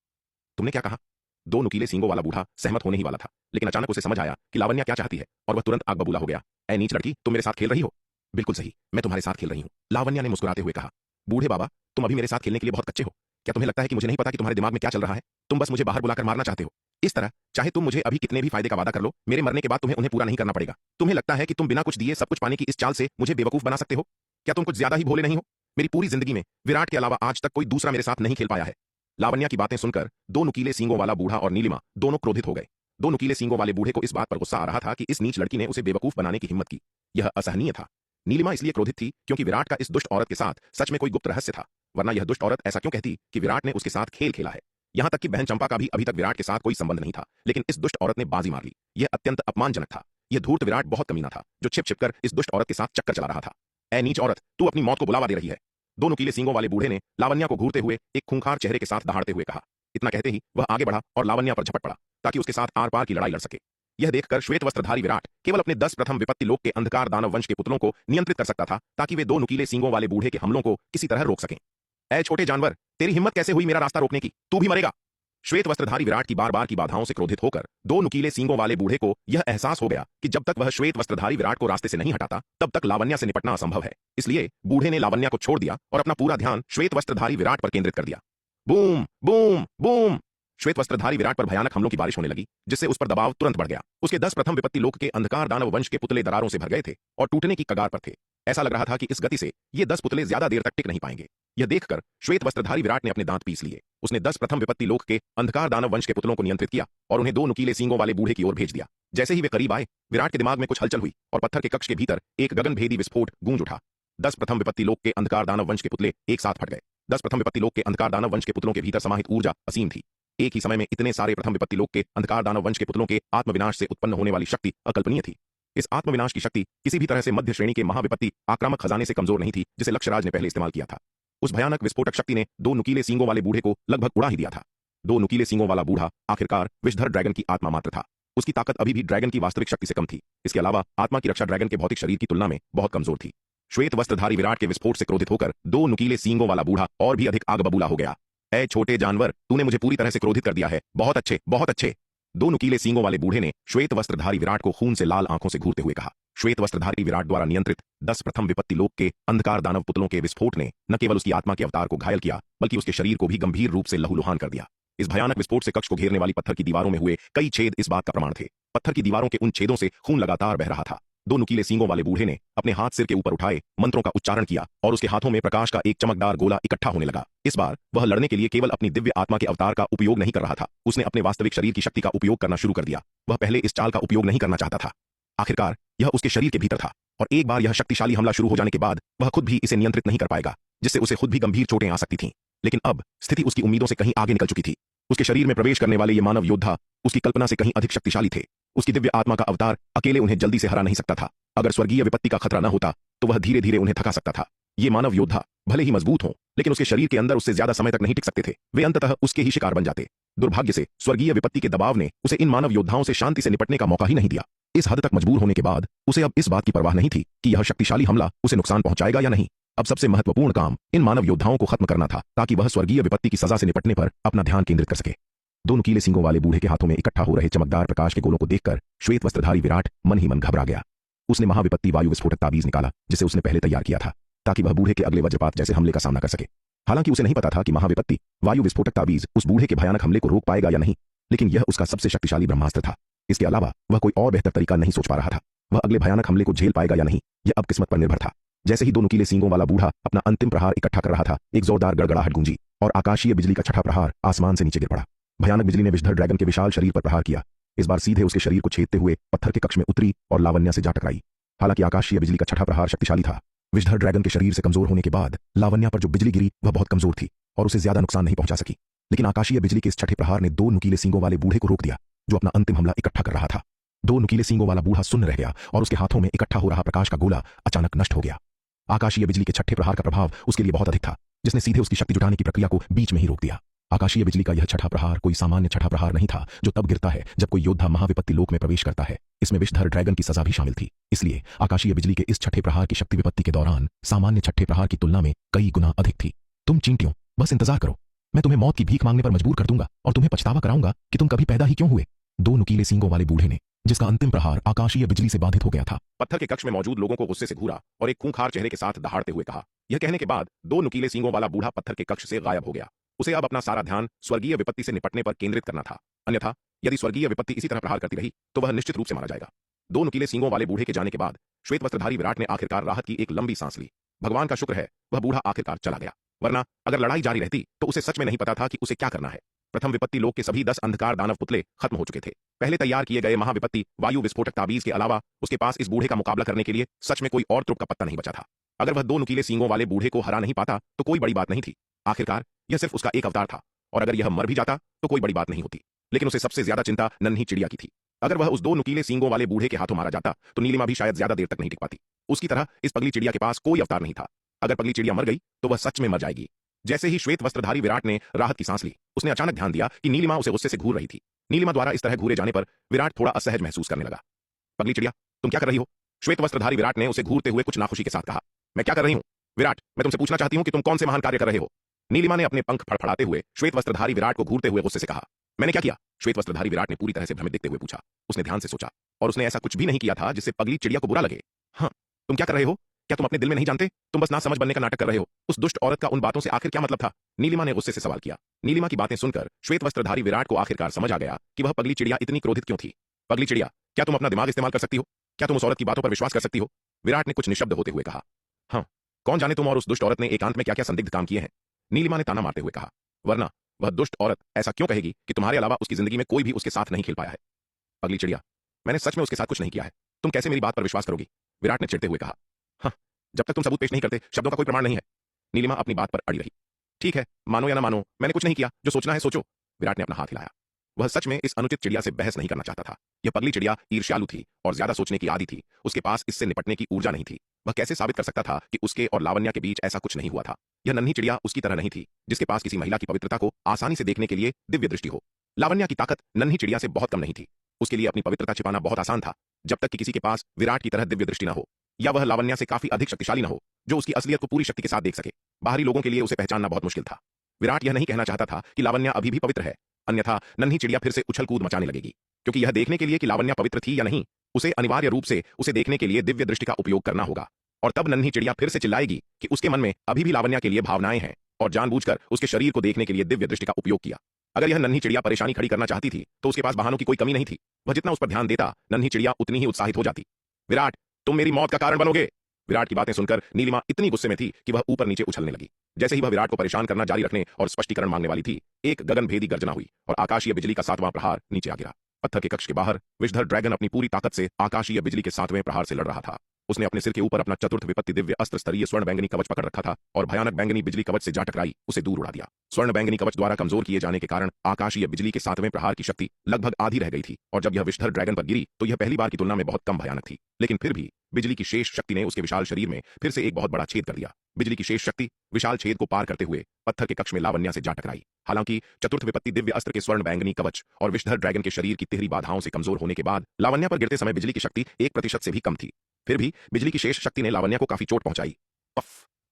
तुमने क्या कहा? दो नुकीले सींगों वाला बूढ़ा सहमत होने ही वाला था, लेकिन अचानक उसे समझ आया कि लावण्या क्या चाहती है और वह तुरंत आग बबूला हो गया। ऐ नीच लड़की, तुम मेरे साथ खेल रही हो? बिल्कुल सही, मैं तुम्हारे साथ खेल रही हूं, लावण्या ने मुस्कुराते हुए कहा। बूढ़े बाबा, तुम अभी मेरे साथ खेलने के लिए बहुत कच्चे हो। क्या तुम्हें लगता है कि मुझे नहीं पता कि तुम्हारे दिमाग में क्या चल रहा है? तुम बस मुझे बाहर बुलाकर मारना चाहते हो। इस तरह चाहे तुम मुझे अभी कितने भी फायदे का वादा कर लो, मेरे मरने के बाद तुम्हें उन्हें पूरा नहीं करना पड़ेगा। तुम्हें लगता है कि तुम बिना कुछ दिए सब कुछ पाने की इस चाल से मुझे बेवकूफ बना सकते हो? क्या तुम कुछ ज्यादा ही भोले नहीं हो? मेरी पूरी जिंदगी में विराट के अलावा आज तक कोई दूसरा मेरे साथ नहीं खेल पाया है। लावण्या की बातें सुनकर दो नुकीले सींगों वाला बूढ़ा और नीलिमा दोनों क्रोधित हो गए। दो नुकीले सींगों वाले बूढ़े को इस बात पर गुस्सा आ रहा था कि इस नीच लड़की ने उसे बेवकूफ बनाने की हिम्मत की। यह असहनीय था। नीलिमा इसलिए क्रोधित थी क्योंकि विराट का इस दुष्ट औरत के साथ सच में कोई गुप्त रहस्य था, वरना यह दुष्ट औरत ऐसा क्यों कहती कि विराट ने उसके साथ खेल खेला है। यहां तक कि बहन चंपा का भी अभी तक विराट के साथ कोई संबंध नहीं था, लेकिन इस दुष्ट औरत ने बाजी मार ली। यह अत्यंत अपमानजनक था। यह धूर्त विराट बहुत कमीना था जो छिप छिपकर इस दुष्ट औरत के साथ चक्कर चला रहा था। ऐ नीच औरत, तू अपनी मौत को बुलावा दे रही है। दो नुकीले सींगों वाले बूढ़े ने लावण्या को घूरते हुए एक खूंखार चेहरे के साथ दहाड़ते हुए कहा। इतना कहते ही वह आगे बढ़ा और लावण्या पर झपट पड़ा ताकि उसके साथ आर पार की लड़ाई लड़ सके। यह देखकर श्वेत वस्त्रधारी विराट केवल अपने 10 प्रथम विपत्ति लोक के अंधकार दानव वंश के पुतलों को नियंत्रित कर सकता था ताकि वे दो नुकीले सींगों वाले बूढ़े के हमलों को किसी तरह रोक सकें। ऐ छोटे जानवर, तेरी हिम्मत कैसे हुई मेरा रास्ता रोकने की? तू भी मरेगा। श्वेत वस्त्रधारी विराट की बार बार की बाधाओं से क्रोधित होकर दो नुकीले सींगों वाले बूढ़े को यह एहसास हो गया कि जब तक वह श्वेत वस्त्रधारी विराट को रास्ते से नहीं हटाता तब तक लावण्या से निपटना असंभव है। इसलिए बूढ़े ने लावण्या को छोड़ दिया और अपना पूरा ध्यान श्वेत वस्त्रधारी विराट पर केंद्रित कर दिया। बूम बूम बूम, श्वेत वस्त्रधारी विराट पर भयानक हमलों की बारिश होने लगी, जिससे उस पर दबाव तुरंत बढ़ गया। उसके 10 प्रथम विपत्ति लोक के अंधकार दानव वंश के पुतले दरारों से भर गए थे और टूटने की कगार पर थे। ऐसा लग रहा था कि इस गति से ये 10 पुतले ज्यादा देर तक टिक नहीं पाएंगे। यह देखकर श्वेत वस्त्रधारी विराट ने अपने दांत पीस लिए। उसने 10 प्रथम विपत्ति लोक के अंधकार दानव वंश के पुतलों को नियंत्रित किया और उन्हें दो नुकीले सींगों वाले बूढ़े की ओर भेज दिया। जैसे ही वे करीब आए, विराट के दिमाग में कुछ हलचल हुई और पत्थर के कक्ष के भीतर एक गगनभेदी विस्फोट गूंज उठा। 10 प्रथम विपत्ति लोक के अंधकार दानव वंश के पुतले एक साथ फट गए। 10 प्रथम विपत्ति लोक के अंधकार दानव वंश के पुतलों के भीतर समाहित ऊर्जा असीम थी। एक ही समय में इतने सारे प्रथम विपत्ति लोक के अंधकार दानव वंश के पुतलों के आत्मविनाश से उत्पन्न होने वाली शक्ति अकल्पनीय थी। इस आत्मविनाश की शक्ति किसी भी तरह से मध्य श्रेणी के महाविपत्ति आक्रामक खजाने से कमजोर नहीं थी जिसे लक्ष्यराज ने पहले इस्तेमाल किया था। उस भयानक विस्फोटक शक्ति ने दो नुकीले सींगों वाले बूढ़े को लगभग उड़ा ही दिया था। दो नुकीले सींगों वाला बूढ़ा आखिरकार विषधर ड्रैगन की आत्मा मात्र था। उसकी ताकत अभी भी ड्रैगन की वास्तविक शक्ति से कम थी। इसके अलावा आत्मा की रक्षा ड्रैगन के भौतिक शरीर की तुलना में बहुत कमजोर थी। श्वेत वस्त्रधारी विराट के विस्फोट से क्रोधित होकर दो नुकीले सींगों वाला बूढ़ा और भी अधिक आग बबूला हो गया। ऐ छोटे जानवर, तूने मुझे पूरी तरह से क्रोधित कर दिया है। बहुत अच्छे, बहुत अच्छे। दो नुकीले सींगों वाले बूढ़े ने श्वेत वस्त्रधारी विराट को खून से लाल आंखों से घूरते हुए कहा। श्वेत वस्त्रधारी विराट द्वारा नियंत्रित 10 प्रथम विपत्ति लोक के अंधकार दानव पुतलों के विस्फोट ने न केवल उसकी आत्मा के अवतार को घायल किया बल्कि उसके शरीर को भी गंभीर रूप से लहूलुहान कर दिया। इस भयानक विस्फोट से कक्ष को घेरने वाली पत्थर की दीवारों में हुए कई छेद इस बात का प्रमाण थे। पत्थर की दीवारों के उन छेदों से खून लगातार बह रहा था। दो नुकीले सींगों वाले बूढ़े ने अपने हाथ सिर के ऊपर उठाए, मंत्रों का उच्चारण किया और उसके हाथों में प्रकाश का एक चमकदार गोला इकट्ठा होने लगा। इस बार वह लड़ने के लिए केवल अपनी दिव्य आत्मा के अवतार का उपयोग नहीं कर रहा था, उसने अपने वास्तविक शरीर की शक्ति का उपयोग करना शुरू कर दिया। वह पहले इस चाल का उपयोग नहीं करना चाहता था। आखिरकार यह उसके शरीर के भीतर था और एक बार यह शक्तिशाली हमला शुरू हो जाने के बाद वह खुद भी इसे नियंत्रित नहीं कर पाएगा, जिससे उसे खुद भी गंभीर चोटें आ सकती थीं। लेकिन अब स्थिति उसकी उम्मीदों से कहीं आगे निकल चुकी थी। उसके शरीर में प्रवेश करने वाले ये मानव योद्धा उसकी कल्पना से कहीं अधिक शक्तिशाली थे। उसकी दिव्य आत्मा का अवतार अकेले उन्हें जल्दी से हरा नहीं सकता था। अगर स्वर्गीय विपत्ति का खतरा न होता तो वह धीरे धीरे उन्हें थका सकता था। ये मानव योद्धा भले ही मजबूत हों, लेकिन उसके शरीर के अंदर उससे ज्यादा समय तक नहीं टिक सकते थे। वे अंततः उसके ही शिकार बन जाते। दुर्भाग्य से स्वर्गीय विपत्ति के दबाव ने उसे इन मानव योद्धाओं से शांति से निपटने का मौका ही नहीं दिया। इस हद तक मजबूर होने के बाद उसे अब इस बात की परवाह नहीं थी कि यह शक्तिशाली हमला उसे नुकसान पहुंचाएगा या नहीं। अब सबसे महत्वपूर्ण काम इन मानव योद्धाओं को खत्म करना था, ताकि वह स्वर्गीय विपत्ति की सजा से निपटने पर अपना ध्यान केंद्रित कर सके। दो नुकीले सींगों वाले बूढ़े के हाथों में इकट्ठा हो रहे चमकदार प्रकाश के गोलों को देखकर श्वेत वस्त्रधारी विराट मन ही मन घबरा गया। उसने महाविपत्ति वायु विस्फोटक ताबीज निकाला, जिसे उसने पहले तैयार किया था, ताकि वह बूढ़े के अगले वज्रपात जैसे हमले का सामना कर सके। हालांकि उसे नहीं पता था कि महाविपत्ति वायु विस्फोटक ताबीज उस बूढ़े के भयानक हमले को रोक पाएगा या नहीं, लेकिन यह उसका सबसे शक्तिशाली ब्रह्मास्त्र था। इसके अलावा वह कोई और बेहतर तरीका नहीं सोच पा रहा था। वह अगले भयानक हमले को झेल पाएगा या नहीं, यह अब किस्मत पर निर्भर था। जैसे ही दो नुकीले सींगों वाला बूढ़ा अपना अंतिम प्रहार इकट्ठा कर रहा था, एक जोरदार गड़गड़ाहट गूंजी और आकाशीय बिजली का छठा प्रहार आसमान से नीचे गिर पड़ा। भयानक बिजली ने विषधर ड्रैगन के विशाल शरीर पर प्रहार किया। इस बार सीधे उसके शरीर को छेदते हुए पत्थर के कक्ष में उतरी और लावण्या से जा टकराई। हालांकि आकाशीय बिजली का छठा प्रहार शक्तिशाली था, विषधर ड्रैगन के शरीर से कमजोर होने के बाद लावण्या पर जो बिजली गिरी वह बहुत कमजोर थी और उसे ज्यादा नुकसान नहीं पहुंचा सकी। लेकिन आकाशीय बिजली के इस छठे प्रहार ने दो नुकीले सींगों वाले बूढ़े को रोक दिया, जो अपना अंतिम हमला इकट्ठा कर रहा था। दो नुकीले सींगों वाला बूढ़ा सुन्न रह गया और उसके हाथों में इकट्ठा हो रहा प्रकाश का गोला अचानक नष्ट हो गया। आकाशीय बिजली के छठे प्रहार का प्रभाव उसके लिए बहुत अधिक था, जिसने सीधे उसकी शक्ति जुटाने की प्रक्रिया को बीच में ही रोक दिया। आकाशीय बिजली का यह छठा प्रहार कोई सामान्य छठा प्रहार नहीं था, जो तब गिरता है जब कोई योद्धा महाविपत्ति लोक में प्रवेश करता है। इसमें विषधर ड्रैगन की सजा भी शामिल थी। इसलिए आकाशीय बिजली के इस छठे प्रहार की शक्ति विपत्ति के दौरान सामान्य छठे प्रहार की तुलना में कई गुना अधिक थी। तुम चींटियों, बस इंतजार करो, मैं तुम्हें मौत की भीख मांगने पर मजबूर कर दूंगा और तुम्हें पछतावा कराऊंगा कि तुम कभी पैदा ही क्यों हुए। दो नुकीले सींगों वाले बूढ़े ने, जिसका अंतिम प्रहार आकाशीय बिजली से बाधित हो गया था, पत्थर के कक्ष में मौजूद लोगों को गुस्से से घूरा और एक खूंखार चेहरे के साथ दहाड़ते हुए कहा। यह कहने के बाद दो नुकीले सींगों वाला बूढ़ा पत्थर के कक्ष से गायब हो गया। उसे अब अपना सारा ध्यान स्वर्गीय विपत्ति से निपटने पर केंद्रित करना था, अन्यथा यदि स्वर्गीय विपत्ति इसी तरह प्रहार करती रही तो वह निश्चित रूप से मारा जाएगा। दो नुकीले सींगों वाले बूढ़े के जाने के बाद श्वेत वस्त्रधारी विराट ने आखिरकार राहत की एक लंबी सांस ली। भगवान का शुक्र है वह बूढ़ा आखिरकार चला गया, वरना अगर लड़ाई जारी रहती तो उसे सच में नहीं पता था कि उसे क्या करना है। प्रथम विपत्ति लोक के सभी 10 अंधकार दानव पुतले खत्म हो चुके थे। पहले तैयार किए गए महाविपत्ति वायु विस्फोटक ताबीज के अलावा उसके पास इस बूढ़े का मुकाबला करने के लिए सच में कोई और तुर्क का पत्ता नहीं बचा था। अगर वह दो नुकीले सींगों वाले बूढ़े को हरा नहीं पाता तो कोई बड़ी बात नहीं थी। आखिरकार यह सिर्फ उसका एक अवतार था, और अगर यह मर भी जाता तो कोई बड़ी बात नहीं होती। लेकिन उसे सबसे ज्यादा चिंता नन्ही चिड़िया की थी। अगर वह उस दो नुकीले सींगों वाले बूढ़े के हाथों मारा जाता तो नीलिमा भी शायद ज्यादा देर तक नहीं टिक पाती। उसकी तरह इस पगली चिड़िया के पास कोई अवतार नहीं था। अगर पगली चिड़िया मर गई तो वह सच में मर जाएगी। जैसे ही श्वेत वस्त्रधारी विराट ने राहत की सांस ली, उसने अचानक ध्यान दिया कि नीलिमा उसे गुस्से से घूर रही थी। नीलिमा द्वारा इस तरह घूरे जाने पर विराट थोड़ा असहज महसूस करने लगा। पगली चिड़िया, तुम क्या कर रही हो? श्वेत वस्त्रधारी विराट ने उसे घूरते हुए कुछ नाखुशी के साथ कहा। मैं क्या कर रही हूं? विराट, मैं तुमसे पूछना चाहती हूं कि तुम कौन से महान कार्य कर रहे हो? नीलिमा ने अपने पंख फड़फड़ाते हुए श्वेत वस्त्रधारी विराट को घूरते हुए गुस्से से कहा। मैंने क्या किया? श्वेत वस्त्रधारी विराट ने पूरी तरह से भ्रमित देखते हुए पूछा। उसने ध्यान से सोचा और उसने ऐसा कुछ भी नहीं किया था जिससे पगली चिड़िया को बुरा लगे। हाँ, तुम क्या कर रहे हो? क्या तुम अपने दिल में नहीं जानते? तुम बस नासमझ बनने का नाटक कर रहे हो। उस दुष्ट औरत का उन बातों से आखिर क्या मतलब था? नीलिमा ने गुस्से से सवाल किया। नीलिमा की बातें सुनकर श्वेत वस्त्रधारी विराट को आखिरकार समझ आ गया कि वह पगली चिड़िया इतनी क्रोधित क्यों थी। पगली चिड़िया, क्या तुम अपना दिमाग इस्तेमाल कर सकती हो? क्या तुम उस औरत की बातों पर विश्वास कर सकती हो? विराट ने कुछ निशब्द होते हुए कहा। हाँ, कौन जाने तुम और उस दुष्ट औरत ने एकांत में क्या क्या संदिग्ध काम किए हैं? नीलिमा ने ताना मारते हुए कहा। वरना वह दुष्ट औरत ऐसा क्यों कहेगी कि तुम्हारे अलावा उसकी जिंदगी में कोई भी उसके साथ नहीं खेल पाया है? पगली चिड़िया, मैंने सच में उसके साथ कुछ नहीं किया है। तुम कैसे मेरी बात पर विश्वास करोगी? विराट ने चिढ़ते हुए कहा। हाँ, जब तक तुम सबूत पेश नहीं करते शब्दों का कोई प्रमाण नहीं है। नीलिमा अपनी बात पर अड़ी रही। ठीक है, मानो या ना मानो, मैंने कुछ नहीं किया। जो सोचना है सोचो। विराट ने अपना हाथ हिलाया। वह सच में इस अनुचित चिड़िया से बहस नहीं करना चाहता था। यह पगली चिड़िया ईर्ष्यालु थी और ज्यादा सोचने की आदी थी। उसके पास इससे निपटने की ऊर्जा नहीं थी। वह कैसे साबित कर सकता था कि उसके और लावण्या के बीच ऐसा कुछ नहीं हुआ था? यह नन्ही चिड़िया उसकी तरह नहीं थी, जिसके पास किसी महिला की पवित्रता को आसानी से देखने के लिए दिव्य दृष्टि हो। लावण्या की ताकत नन्ही चिड़िया से बहुत कम नहीं थी। उसके लिए अपनी पवित्रता छिपाना बहुत आसान था, जब तक कि किसी के पास विराट की तरह दिव्य दृष्टि न हो, या वह लावण्या से काफी अधिक शक्तिशाली न हो, जो उसकी असलियत को पूरी शक्ति के साथ देख सके। बाहरी लोगों के लिए उसे पहचानना बहुत मुश्किल था। विराट यह नहीं कहना चाहता था कि लावण्या अभी भी पवित्र है, अन्यथा नन्ही चिड़िया फिर से उछल कूद मचाने लगेगी। क्योंकि यह देखने के लिए कि लावण्या पवित्र थी या नहीं, उसे अनिवार्य रूप से उसे देखने के लिए दिव्य दृष्टि का उपयोग करना होगा। और तब नन्ही चिड़िया फिर से चिल्लाएगी कि उसके मन में अभी भी लावण्या के लिए भावनाएं हैं, और जानबूझकर उसके शरीर को देखने के लिए दिव्य दृष्टि का उपयोग किया। अगर यह नन्ही चिड़िया परेशानी खड़ी करना चाहती थी तो उसके पास बहानों की कोई कमी नहीं थी। वह जितना उस पर ध्यान देता, नन्ही चिड़िया उतनी ही उत्साहित हो जाती। विराट, तुम मेरी मौत का कारण बनोगे। विराट की बातें सुनकर नीलिमा इतनी गुस्से में थी कि वह ऊपर नीचे उछलने लगी। जैसे ही वह विराट को परेशान करना जारी रखने और स्पष्टीकरण मांगने वाली थी, एक गगनभेदी गर्जना हुई और आकाशीय बिजली का 7वां प्रहार नीचे आ गिरा। पत्थर के कक्ष के बाहर विषधर ड्रैगन अपनी पूरी ताकत से आकाशीय बिजली के 7वें प्रहार से लड़ रहा था। उसने अपने सिर के ऊपर अपना चतुर्थ विपत्ति दिव्य अस्त्र स्तरीय स्वर्ण बैंगनी कवच पकड़ रखा था और भयानक बैंगनी बिजली कवच से जा टकराई उसे दूर उड़ा दिया। स्वर्ण बैंगनी कवच द्वारा कमजोर किए जाने के कारण आकाशीय बिजली के 7वें प्रहार की शक्ति लगभग आधी रह गई थी और जब यह विषधर ड्रैगन पर गिरी तो यह पहली बार की तुलना में बहुत कम भयानक थी, लेकिन फिर भी बिजली की शेष शक्ति ने उसके विशाल शरीर में फिर से एक बहुत बड़ा छेद कर दिया। बिजली की शेष शक्ति विशाल छेद को पार करते हुए पत्थर के कक्ष में लावण्या से जा टकराई। हालांकि चतुर्थ विपत्ति दिव्य अस्त्र के स्वर्ण बैंगनी कवच और विषधर ड्रैगन के शरीर की तिहरी बाधाओं से कमजोर होने के बाद लावण्या पर गिरते समय बिजली की शक्ति 1% से भी कम थी। फिर भी बिजली की शेष शक्ति ने लावण्या को काफी चोट पहुंचाई। पफ!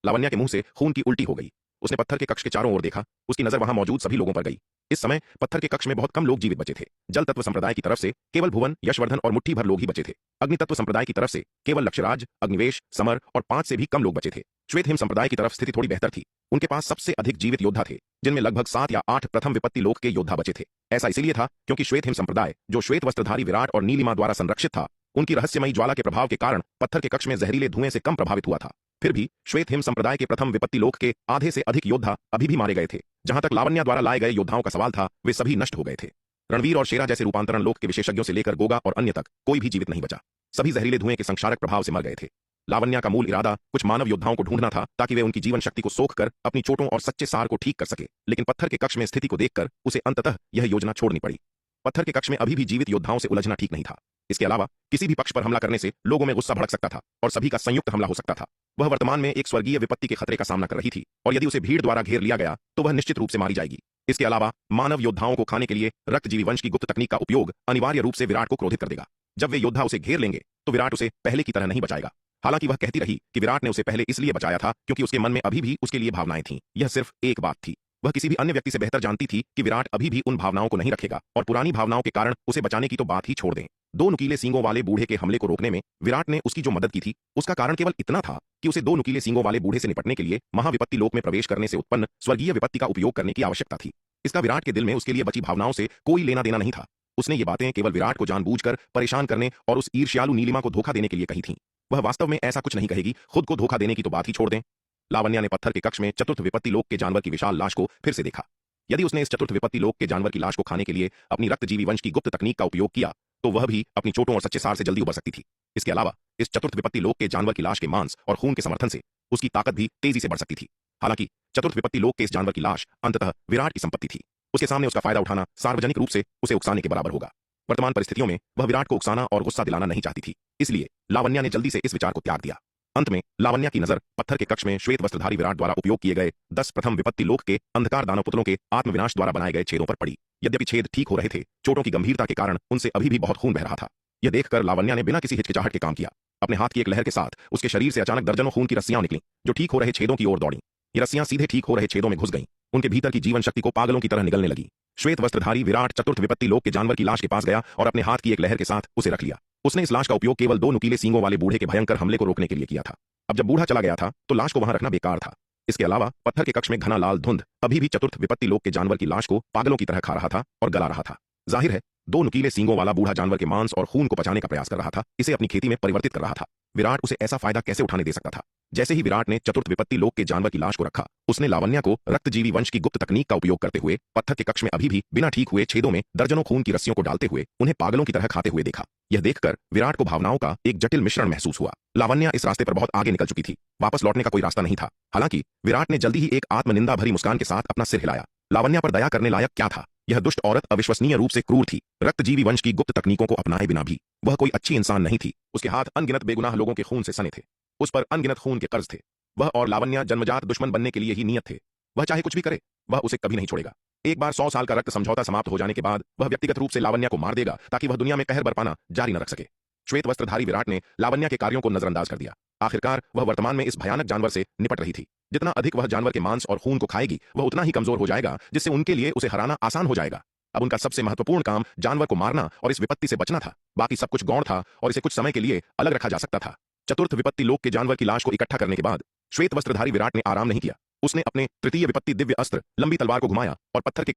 लावण्या के मुंह से खून की उल्टी हो गई। उसने पत्थर के कक्ष के चारों ओर देखा। उसकी नजर वहां मौजूद सभी लोगों पर गई। इस समय पत्थर के कक्ष में बहुत कम लोग जीवित बचे थे। जल तत्व संप्रदाय की तरफ से केवल भुवन, यशवर्धन और मुट्ठी भर लोग ही बचे थे। अग्नि तत्व संप्रदाय की तरफ से केवल लक्ष्यराज, अग्निवेश, समर और 5 से भी कम लोग बचे थे। श्वेत हिम संप्रदाय की तरफ स्थिति थोड़ी बेहतर थी। उनके पास सबसे अधिक जीवित योद्धा थे, जिनमें लगभग 7 या 8 प्रथम विपत्ति लोक के योद्धा बचे थे। ऐसा इसलिए था क्योंकि श्वेत हिम संप्रदाय, जो श्वेत वस्त्रधारी विराट और नीलिमा द्वारा संरक्षित था, उनकी रहस्यमयी ज्वाला के प्रभाव के कारण पत्थर के कक्ष में जहरीले धुएं से कम प्रभावित हुआ था। फिर भी श्वेत हिम संप्रदाय के प्रथम विपत्ति लोक के आधे से अधिक योद्धा अभी भी मारे गए थे। जहां तक लावण्या द्वारा लाए गए योद्धाओं का सवाल था, वे सभी नष्ट हो गए थे। रणवीर और शेरा जैसे रूपांतरण लोक के विशेषज्ञों से लेकर गोगा और अन्य तक कोई भी जीवित नहीं बचा। सभी जहरीले धुएं के संक्षारक प्रभाव से मर गए थे। लावण्या का मूल इरादा कुछ मानव योद्धाओं को ढूंढना था ताकि वे उनकी जीवन शक्ति को सोख कर अपनी चोटों और सच्चे सार को ठीक कर सके, लेकिन पत्थर के कक्ष में स्थिति को देखकर उसे अंततः यह योजना छोड़नी पड़ी। पत्थर के कक्ष में अभी भी जीवित योद्धाओं से उलझना ठीक नहीं था। इसके अलावा किसी भी पक्ष पर हमला करने से लोगों में गुस्सा भड़क सकता था और सभी का संयुक्त हमला हो सकता था। वह वर्तमान में एक स्वर्गीय विपत्ति के खतरे का सामना कर रही थी और यदि उसे भीड़ द्वारा घेर लिया गया तो वह निश्चित रूप से मारी जाएगी। इसके अलावा मानव योद्धाओं को खाने के लिए रक्तजीवी वंश की गुप्त तकनीक का उपयोग अनिवार्य रूप से विराट को क्रोधित कर देगा। जब वे योद्धा उसे घेर लेंगे तो विराट उसे पहले की तरह नहीं बचाएगा। हालांकि वह कहती रही कि विराट ने उसे पहले इसलिए बचाया था क्योंकि उसके मन में अभी भी उसके लिए भावनाएं थीं। यह सिर्फ एक बात थी। वह किसी भी अन्य व्यक्ति से बेहतर जानती थी कि विराट अभी भी उन भावनाओं को नहीं रखेगा और पुरानी भावनाओं के कारण उसे बचाने की तो बात ही छोड़ दें। 2 नुकीले सींगों वाले बूढ़े के हमले को रोकने में विराट ने उसकी जो मदद की थी, उसका कारण केवल इतना था कि उसे 2 नुकीले सींगों वाले बूढ़े से निपटने के लिए महाविपत्ति लोक में प्रवेश करने से उत्पन्न स्वर्गीय विपत्ति का उपयोग करने की आवश्यकता थी। इसका विराट के दिल में उसके लिए बची भावनाओं से कोई लेना देना नहीं था। उसने ये बातें केवल विराट को जानबूझकर परेशान करने और उस ईर्ष्यालु नीलिमा को धोखा देने के लिए कही थीं। वह वास्तव में ऐसा कुछ नहीं कहेगी। खुद को धोखा देने की तो बात ही छोड़ दें। लावण्या ने पत्थर के कक्ष में चतुर्थ विपत्ति लोक के जानवर की विशाल लाश को फिर से देखा। यदि उसने इस चतुर्थ विपत्ति लोक के जानवर की लाश को खाने के लिए अपनी रक्तजीवी वंश की गुप्त तकनीक का उपयोग किया तो वह भी अपनी चोटों और सच्चे सार से जल्दी उबर सकती थी। इसके अलावा इस चतुर्थ विपत्ति लोक के जानवर की लाश के मांस और खून के समर्थन से उसकी ताकत भी तेजी से बढ़ सकती थी। हालांकि चतुर्थ विपत्ति लोक के इस जानवर की लाश अंततः विराट की संपत्ति थी। उसके सामने उसका फायदा उठाना सार्वजनिक रूप से उसे उकसाने के बराबर होगा। वर्तमान परिस्थितियों में वह विराट को उकसाना और गुस्सा दिलाना नहीं चाहती थी, इसलिए लावण्या ने जल्दी से इस विचार को त्याग दिया। अंत में लावण्या की नजर पत्थर के कक्ष में श्वेत वस्त्रधारी विराट द्वारा उपयोग किए गए 10 प्रथम विपत्ति लोक के अंधकार दानव पुत्रों के आत्मविनाश द्वारा बनाए गए छेदों पर पड़ी। यद्यपि छेद ठीक हो रहे थे, चोटों की गंभीरता के कारण उनसे अभी भी बहुत खून बह रहा था। यह देखकर लावण्या ने बिना किसी हिचकिचाहट के काम किया। अपने हाथ की एक लहर के साथ उसके शरीर से अचानक दर्जनों खून की रस्सियां निकली जो ठीक हो रहे छेदों की ओर दौड़ी। ये रस्सियां सीधे ठीक हो रहे छेदों में घुस गईं। उनके भीतर की जीवन शक्ति को पागलों की तरह निगलने लगी। श्वेत वस्त्रधारी विराट चतुर्थ विपत्ति लोक के जानवर की लाश के पास गया और अपने हाथ की एक लहर के साथ उसे रख लिया। उसने इस लाश का उपयोग केवल 2 नुकीले सींगों वाले बूढ़े के भयंकर हमले को रोकने के लिए किया था। अब जब बूढ़ा चला गया था तो लाश को वहां रखना बेकार था। इसके अलावा पत्थर के कक्ष में घना लाल धुंध अभी भी चतुर्थ विपत्ति लोक के जानवर की लाश को पागलों की तरह खा रहा था और गला रहा था। जाहिर है 2 नुकीले सींगों वाला बूढ़ा जानवर के मांस और खून को पचाने का प्रयास कर रहा था, इसे अपनी खेती में परिवर्तित कर रहा था। विराट उसे ऐसा फायदा कैसे उठाने दे सकता था? जैसे ही विराट ने चतुर्थ विपत्ति लोक के जानवर की लाश को रखा, उसने लावण्या को रक्तजीवी वंश की गुप्त तकनीक का उपयोग करते हुए पत्थर के कक्ष में अभी भी बिना ठीक हुए छेदों में दर्जनों खून की रस्सियों को डालते हुए उन्हें पागलों की तरह खाते हुए देखा। यह देखकर विराट को भावनाओं का एक जटिल मिश्रण महसूस हुआ। लावण्या इस रास्ते पर बहुत आगे निकल चुकी थी। वापस लौटने का कोई रास्ता नहीं था। हालांकि विराट ने जल्दी ही एक आत्मनिंदा भरी मुस्कान के साथ अपना सिर हिलाया। लावण्या पर दया करने लायक क्या था? यह दुष्ट औरत अविश्वसनीय रूप से क्रूर थी। रक्तजीवी वंश की गुप्त तकनीकों को अपनाए बिना भी वह कोई अच्छी इंसान नहीं थी। उसके हाथ अनगिनत बेगुनाह लोगों के खून से सने थे। उस पर अनगिनत खून के कर्ज थे। वह और लावण्या जन्मजात दुश्मन बनने के लिए ही नियत थे। वह चाहे कुछ भी करे, वह उसे कभी नहीं छोड़ेगा। एक बार 100 साल का रक्त समझौता समाप्त हो जाने के बाद वह व्यक्तिगत रूप से लावण्या को मार देगा ताकि वह दुनिया में कहर बरपाना जारी न रख सके। श्वेत वस्त्रधारी विराट ने लावण्या के कार्यों को नजरअंदाज कर दिया। आखिरकार वह वर्तमान में इस भयानक जानवर से निपट रही थी। जितना अधिक वह जानवर के मांस और खून को खाएगी, वह उतना ही कमजोर हो जाएगा, जिससे उनके लिए उसे हराना आसान हो जाएगा। अब उनका सबसे महत्वपूर्ण काम जानवर को मारना और इस विपत्ति से बचना था। बाकी सब कुछ गौण था और इसे कुछ समय के लिए अलग रखा जा सकता था। चतुर्थ विपत्ति लोक के जानवर की लाश को इकट्ठा करने के बाद श्वेत वस्त्रधारी विराट ने आराम नहीं किया। उसने अपने तृतीय विपत्ति दिव्य अस्त्र लंबी तलवार को घुमाया और पत्थर के